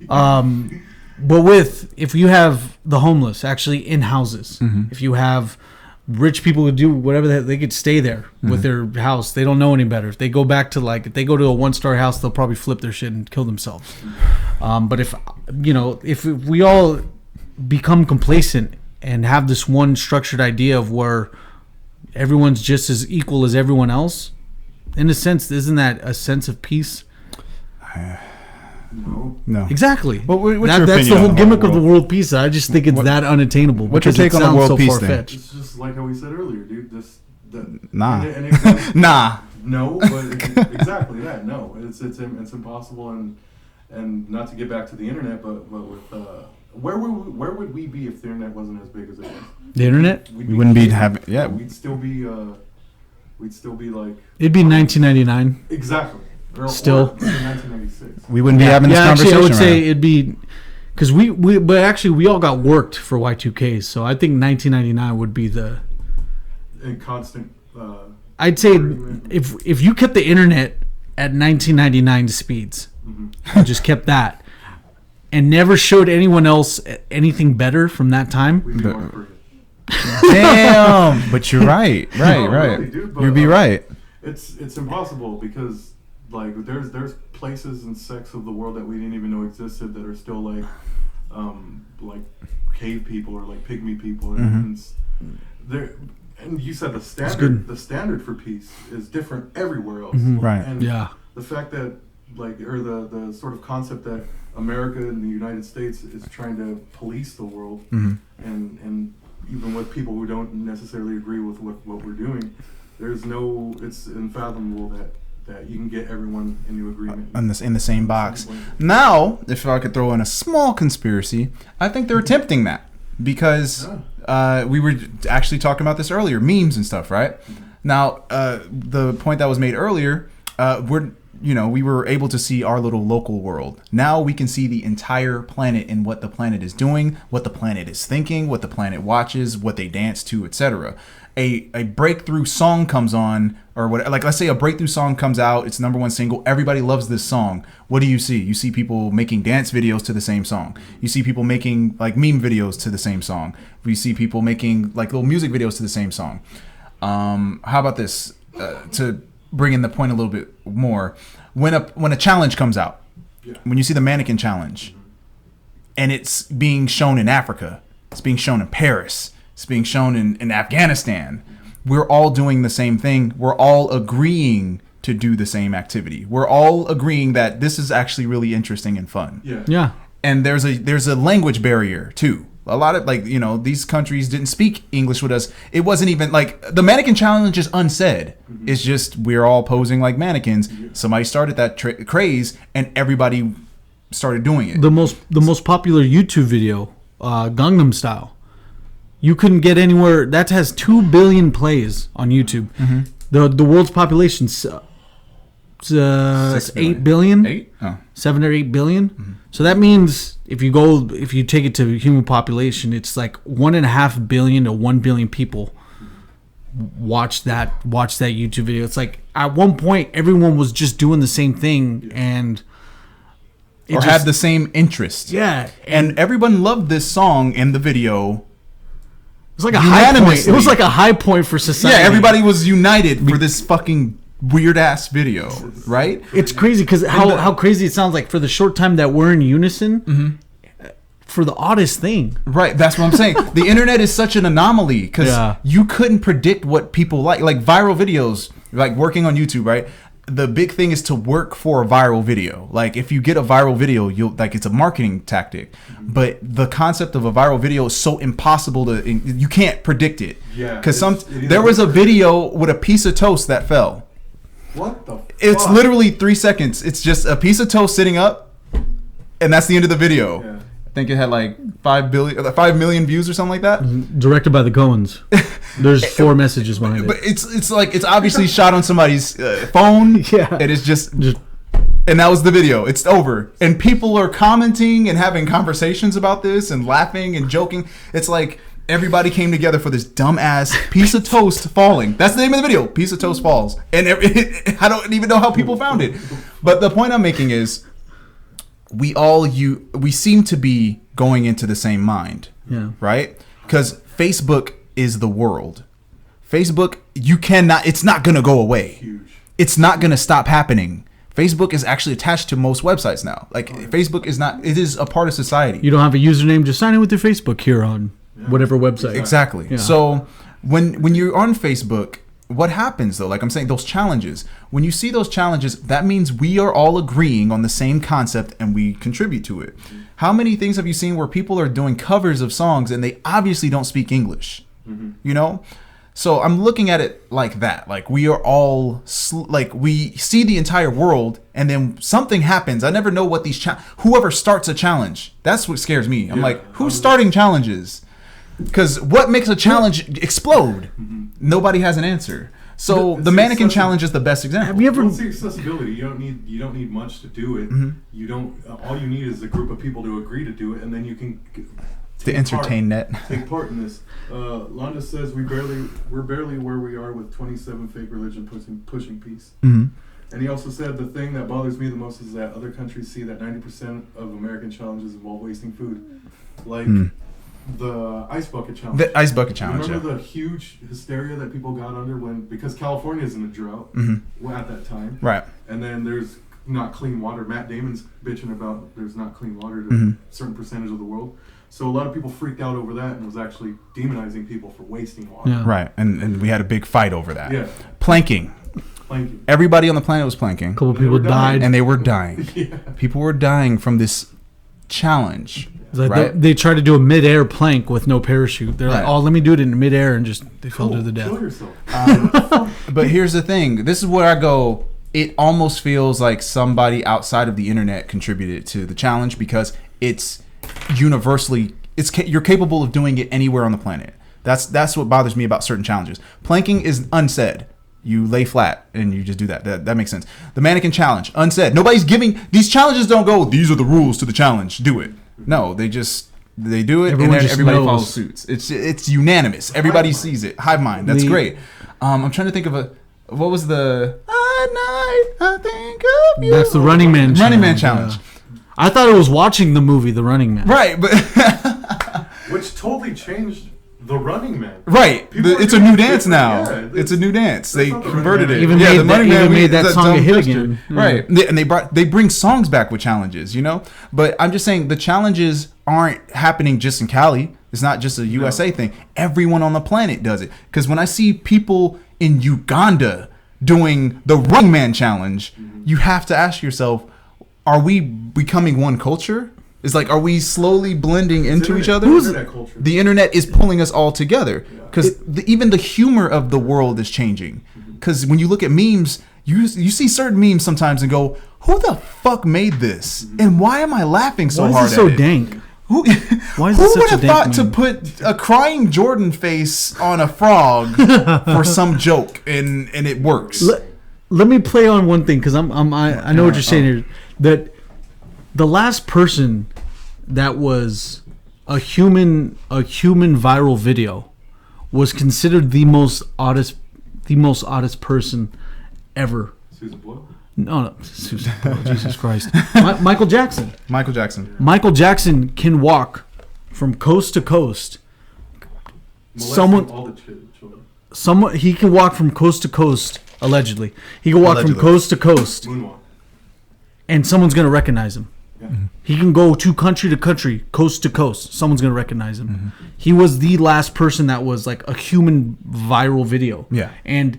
But if you have the homeless actually in houses, if you have rich people who do whatever they could stay there with their house. They don't know any better. If they go back to if they go to a 1-star house, they'll probably flip their shit and kill themselves. But if we all become complacent and have this one structured idea of where everyone's just as equal as everyone else, in a sense, isn't that a sense of peace? No. Exactly. What's that's the whole gimmick of the world peace. I just think it's that unattainable. What's your take on the world peace thing? It's just like how we said earlier, dude. Nah. Nah. No, but exactly that. No, it's impossible, and not to get back to the internet, but with where would we be if the internet wasn't as big as it was? The internet? We wouldn't be having. Yeah. We'd still be like. It'd be 1999. Exactly. Still. 1996. We wouldn't be having this conversation. Actually, I would say it'd be because we all got worked for Y2K, so I think 1999 would be the. In constant. I'd say if you kept the internet at 1999 speeds, and just kept that, and never showed anyone else anything better from that time. We'd be more free. Damn, but you're right. Right. Really, dude, but, You'd be right. It's impossible because like there's places and sects of the world that we didn't even know existed that are still like like cave people or like pygmy people, Mm-hmm. and there. And you said the standard for peace is different everywhere else, Right. And Yeah. the fact that the sort of concept that America and the United States is trying to police the world, and even with people who don't necessarily agree with what we're doing, it's unfathomable that you can get everyone into agreement in the same box. Now, if I could throw in a small conspiracy, I think they're attempting that because we were actually talking about this earlier, memes and stuff, right? Now, the point that was made earlier, we were able to see our little local world. Now we can see the entire planet and what the planet is doing, what the planet is thinking, what the planet watches, what they dance to, etc. A breakthrough song comes on, or what? Like, let's say a breakthrough song comes out, it's #1 single, everybody loves this song. What do you see? You see people making dance videos to the same song. You see people making like meme videos to the same song. We see people making like little music videos to the same song. How about this? To bring in the point a little bit more, when a challenge comes out, when you see the mannequin challenge, and it's being shown in Africa, it's being shown in Paris, it's being shown in Afghanistan, we're all doing the same thing. We're all agreeing to do the same activity. We're all agreeing that this is actually really interesting and fun. Yeah. And there's a language barrier too. A lot of these countries didn't speak English with us. It wasn't even like the mannequin challenge is unsaid. It's just we're all posing like mannequins. Somebody started that craze and everybody started doing it. The most popular YouTube video, Gangnam Style. You couldn't get anywhere. That has 2 billion plays on YouTube. The world's population it's 8 billion. 8? Oh. 7 or 8 billion. So that means if you take it to human population, it's like 1.5 billion to 1 billion people watch that YouTube video. It's like at one point everyone was just doing the same thing and had the same interest. Yeah, and everyone loved this song and the video. It was like a high point. It was like a high point for society. Yeah, everybody was united for this fucking weird ass video, right? It's crazy because how crazy it sounds like for the short time that we're in unison. For the oddest thing, right? That's what I'm saying. The internet is such an anomaly because you couldn't predict what people like viral videos, like working on YouTube, right? The big thing is to work for a viral video. Like if you get a viral video, it's a marketing tactic. But the concept of a viral video is so impossible you can't predict it. Yeah. Because there was a video with a piece of toast that fell. What the fuck? It's literally 3 seconds. It's just a piece of toast sitting up, and that's the end of the video. Yeah. I think it had like 5 million views or something like that. Directed by the Coens. There's 4 messages behind it. But it's obviously shot on somebody's phone. Yeah. And it's just and that was the video. It's over. And people are commenting and having conversations about this and laughing and joking. It's like everybody came together for this dumbass piece of toast falling. That's the name of the video. Piece of toast falls. And I don't even know how people found it. But the point I'm making is we seem to be going into the same mind. Yeah. Right? Because Facebook is the world. Facebook, it's not going to go away. Huge. It's not going to stop happening. Facebook is actually attached to most websites now. Like Facebook it is a part of society. You don't have a username, just sign in with your Facebook here on whatever website. Exactly. Yeah. So when you're on Facebook, what happens though? Like I'm saying, those challenges. When you see those challenges, that means we are all agreeing on the same concept and we contribute to it. How many things have you seen where people are doing covers of songs and they obviously don't speak English? You know? So I'm looking at it like that. Like we are all we see the entire world and then something happens. I never know what whoever starts a challenge. That's what scares me. I'm like, who's starting challenges? Because what makes a challenge explode? Nobody has an answer. So the mannequin challenge is the best example. Have you ever? It's the accessibility. You don't need much to do it. You don't. All you need is a group of people to agree to do it, and then you can. The entertain net. Take part in this. Londa says we're barely where we are with 27 fake religion pushing peace. And he also said the thing that bothers me the most is that other countries see that 90% of American challenges involve wasting food, like the ice bucket challenge. The ice bucket challenge. Remember the huge hysteria that people got under because California is in a drought at that time, right? And then there's not clean water. Matt Damon's bitching about there's not clean water to Mm-hmm. a certain percentage of the world. So a lot of people freaked out over that and was actually demonizing people for wasting water. Yeah. Right, and we had a big fight over that. Yeah. Planking. Planking. Everybody on the planet was planking, A couple They people were dying. died. and they were dying. Yeah. People were dying from this challenge. It's like Right. they tried to do a mid-air plank with no parachute. They're like, Right. "Oh, let me do it in mid-air," and just they fell to Cool. the death. Kill yourself. But here's the thing. This is where I go. It almost feels like somebody outside of the internet contributed to the challenge because it's universally. You're capable of doing it anywhere on the planet. That's what bothers me about certain challenges. Planking is unsaid. You lay flat and you just do that. That makes sense. The mannequin challenge, unsaid. Nobody's giving these challenges. Don't go. These are the rules to the challenge. Do it. No, they do it, Everyone and just everybody knows. follows suits. It's unanimous. Everybody sees it. Hive mind. That's The- great. I'm trying to think of what was the at night I think of you. That's the Running Man. Running Man challenge. Yeah. I thought I was watching the movie The Running Man. Right, but Which totally changed the Running Man. right. People are It's a doing new dance different- now. yeah, it's a new dance. They not the converted Running it. Man. Even made the that- Running Man even made that that's song a dumb hit gesture. again. Right. And they bring songs back with challenges, you know? But I'm just saying the challenges aren't happening just in Cali. It's not just a USA thing. Everyone on the planet does it. Because when I see people in Uganda doing the Running Man challenge, you have to ask yourself, are we becoming one culture? It's like, are we slowly blending into each other? Internet culture. The internet is pulling us all together because even the humor of the world is changing. Because when you look at memes, you see certain memes sometimes and go, "Who the fuck made this? And why am I laughing so Why hard is it so at it?" dank? Who, Why is who it such would a have dank thought to meme? put a crying Jordan face on a frog for some joke and it works? Let me play on one thing because I know what you're saying here. That the last person that was a human viral video was considered the most oddest person ever. Susan Boyle. No, Susan Boyle, Jesus Christ. Michael Jackson. Michael Jackson. Michael Jackson can walk from coast to coast. Molesting all the children. He can walk from coast to coast. Allegedly, he can walk Allegedly. from coast to coast, Moonwalk. and someone's gonna recognize him. Yeah. He can go to country, coast to coast. Someone's gonna recognize him. He was the last person that was like a human viral video. Yeah. And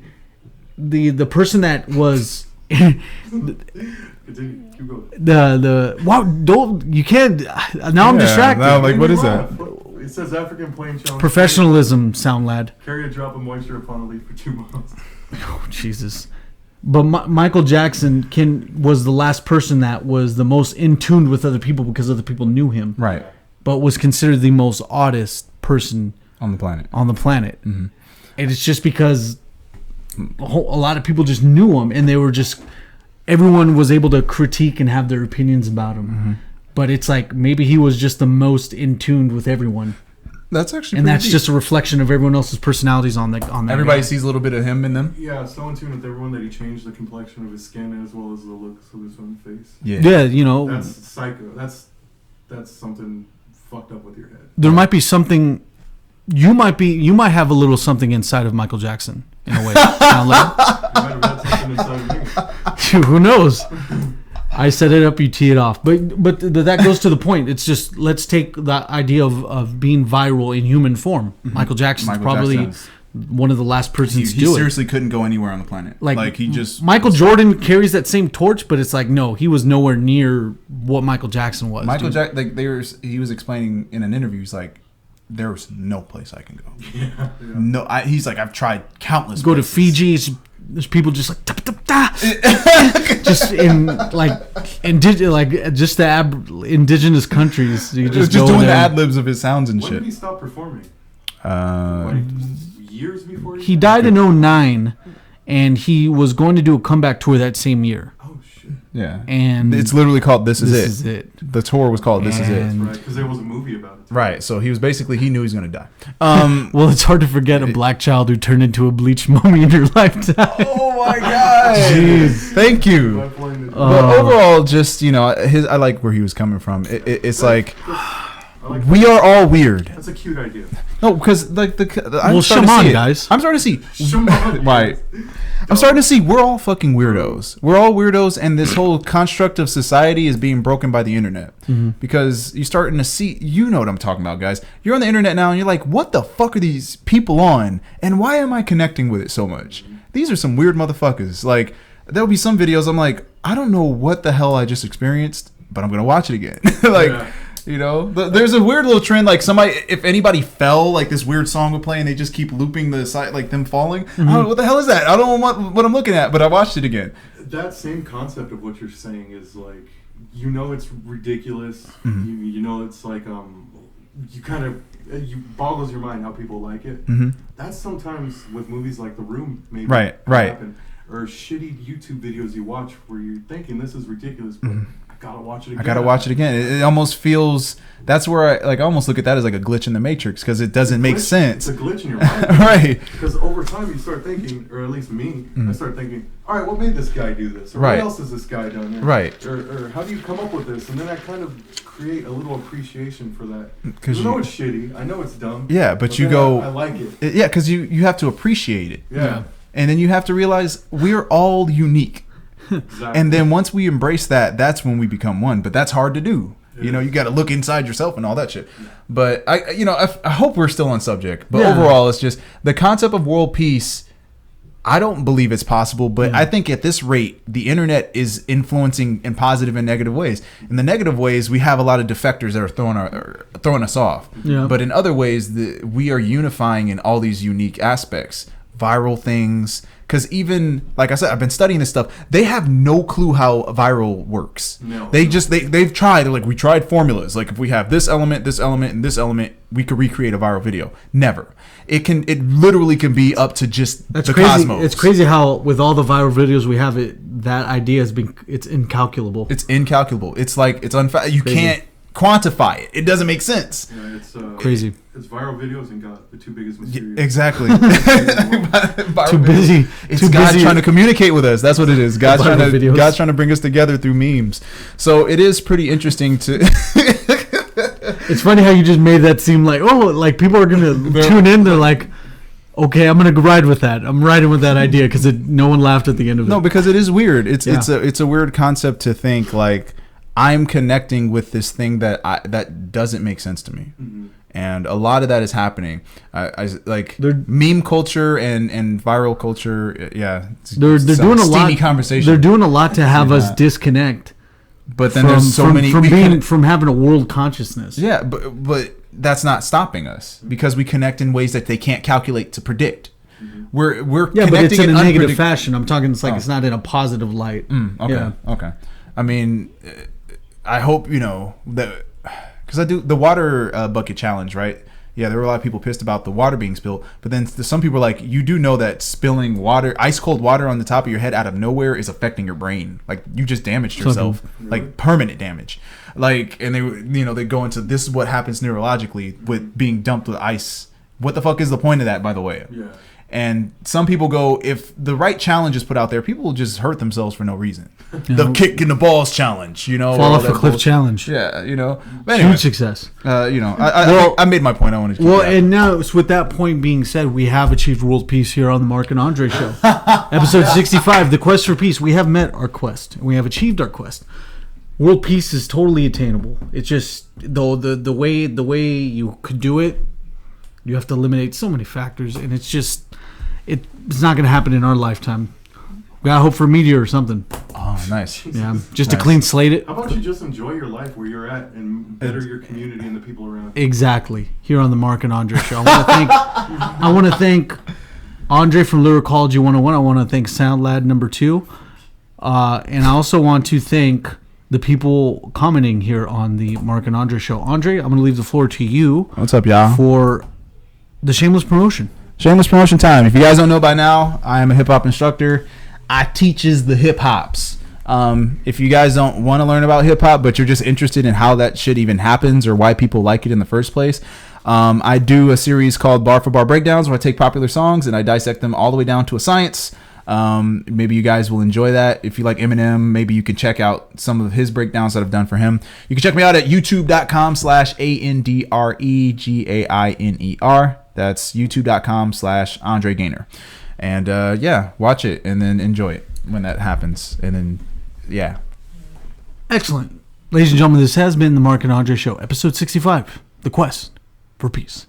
the person that was Continue. Keep going. the wow, don't you can't now I'm Yeah, distracted. now, like, what is Laugh. that? It says African plain challenge. Professionalism, sound lad. Carry a drop of moisture upon a leaf for 2 miles. Oh, Jesus. But Michael Jackson was the last person that was the most in tune with other people because other people knew him. Right. But was considered the most oddest person On the planet. on the planet. And it's just because a lot of people just knew him and they were just, everyone was able to critique and have their opinions about him. But it's like maybe he was just the most in tune with everyone. That's actually And pretty that's deep. just a reflection of everyone else's personalities on that Everybody guy. sees a little bit of him in them. Yeah, so in tune with everyone that he changed the complexion of his skin as well as the looks of his own face. Yeah, you know, That's psycho. That's something fucked up with your head. there might be something. You might have a little something inside of Michael Jackson in a way. Sound like? You might have had something inside of me. Who knows? I set it up, you tee it off. But that goes to the point. It's just, let's take the idea of being viral in human form. Michael Jackson's Michael probably Jackson's- one of the last persons He to do it. seriously couldn't go anywhere on the planet. Like he just Michael Jordan carries that same torch, but it's like, no, he was nowhere near what Michael Jackson was. Michael dude. Jackson, like he was explaining in an interview, he's like, there's no place I can go. Yeah. No, he's like, I've tried countless. Go to places. Fiji. There's people just like just in just the indigenous countries. You just Just go doing the there. ad libs of his sounds and When shit. did he stop performing? Uh, Like years before He died in 2009, and he was going to do a comeback tour that same year. Oh shit. yeah, And it's literally called "This Is this It." is it. The tour was called "This Is It." And- Right, because there was a movie about it. Right. So he was basically he knew he was gonna die. Well, it's hard to forget a black child who turned into a bleached mummy in your lifetime. Oh my god! Jeez. Thank you. My point is- But overall, just I like where he was coming from. It's like I like We are all weird. That's a cute idea. No, because like I'm Well, starting to Shaman, see it. guys. I'm starting to see. Shaman. Right. I'm starting to see we're all fucking weirdos. We're all weirdos, and this whole construct of society is being broken by the internet. Because you're starting to see, you know what I'm talking about, guys. You're on the internet now, and you're like, what the fuck are these people on? And why am I connecting with it so much? These are some weird motherfuckers. Like, there'll be some videos I'm like, I don't know what the hell I just experienced, but I'm going to watch it again. Like, Yeah. you know, there's a weird little trend. Like somebody, if anybody fell, like this weird song would play and they just keep looping the side, like them falling. I don't know, what the hell is that? I don't know what I'm looking at, but I watched it again. That same concept of what you're saying is like, you know, it's ridiculous. You know, it's like, you kind of, you boggles your mind how people like it. That's sometimes with movies like The Room, maybe. Right. Happen, or shitty YouTube videos you watch where you're thinking this is ridiculous, but I gotta watch it again. I gotta watch it again. It almost feels, that's where I almost look at that as like a glitch in the Matrix, because it doesn't make sense. It's a glitch in your mind. Right. Because over time you start thinking, or at least me, I start thinking, all right, what made this guy do this? Or Right. what else has this guy done? Right. Or how do you come up with this? And then I kind of create a little appreciation for that. 'Cause I know it's shitty. I know it's dumb. Yeah, but you then go, I like it. yeah, because you have to appreciate it. Yeah. And then you have to realize we're all unique. Exactly. And then once we embrace that, that's when we become one. But that's hard to do. You know, you got to look inside yourself and all that shit. But I hope we're still on subject. But overall, it's just the concept of world peace. I don't believe it's possible, but I think at this rate, the internet is influencing in positive and negative ways. In the negative ways, we have a lot of defectors that are throwing us off. Yeah. But in other ways, we are unifying in all these unique aspects. Viral things, because even like I said, I've been studying this stuff. They have no clue how viral works. No. They've tried. They're like, we tried formulas. Like if we have this element, and this element, we could recreate a viral video. Never. It literally can be up to just That's the crazy. cosmos. It's crazy how with all the viral videos we have, that idea it's incalculable. It's incalculable. It's like it's you Crazy. can't quantify it. It doesn't make sense. Yeah, it's Crazy. It's viral videos and God, the two biggest mysterious. Exactly. Too busy. It's Too God busy. trying to communicate with us. That's what it is. God's Viral videos. God's trying to bring us together through memes. So it is pretty interesting to. It's funny how you just made that seem like, like people are gonna tune in. They're like, okay, I'm gonna ride with that. I'm riding with that idea because no one laughed at the end of it. No, because it is weird. It's a weird concept to think like I'm connecting with this thing that doesn't make sense to me. And a lot of that is happening. I like meme culture and viral culture. Yeah, they're doing a lot. Conversation. They're doing a lot to have us disconnect. But then there's so many from having a world consciousness. Yeah, but that's not stopping us because we connect in ways that they can't calculate to predict. We're Yeah, connecting but it's in a negative unpredict- fashion. I'm talking. It's like it's not in a positive light. Okay. Yeah. Okay. I mean, I hope that because I do the water bucket challenge, right? Yeah, there were a lot of people pissed about the water being spilled, but then some people are like, you do know that spilling water, ice cold water on the top of your head out of nowhere is affecting your brain. Like you just damaged yourself, like permanent damage. Like, and they go into this is what happens neurologically with being dumped with ice. What the fuck is the point of that, by the way? Yeah. And some people go, if the right challenge is put out there, people will just hurt themselves for no reason. The kick in the balls challenge, Fall off a cliff challenge. Yeah, But anyway, Huge success. I made my point. I wanted to keep that. And now, so with that point being said, we have achieved world peace here on the Mark and Andre Show. Episode 65, The Quest for Peace. We have met our quest. We have achieved our quest. World peace is totally attainable. It's just, though, the way you could do it, you have to eliminate so many factors, and it's just, it's not going to happen in our lifetime. We got to hope for a meteor or something. Oh, nice. Yeah, just to clean slate it. How about you just enjoy your life where you're at and better your community and the people around you? Exactly. Here on the Mark and Andre Show. I want to thank Andre from Lyricology 101. I want to thank SoundLad number 2. And I also want to thank the people commenting here on the Mark and Andre Show. Andre, I'm going to leave the floor to you. What's up, y'all? For the shameless promotion. Shameless promotion time. If you guys don't know by now, I am a hip hop instructor. I teaches the hip hops. If you guys don't want to learn about hip hop, but you're just interested in how that shit even happens or why people like it in the first place, I do a series called Bar for Bar Breakdowns where I take popular songs and I dissect them all the way down to a science. Maybe you guys will enjoy that. If you like Eminem, maybe you can check out some of his breakdowns that I've done for him. You can check me out at youtube.com/ANDREGAINER. That's youtube.com/Andre Gainer. And watch it and then enjoy it when that happens. And then, yeah. Excellent. Ladies and gentlemen, this has been the Mark and Andre Show, episode 65, The Quest for Peace.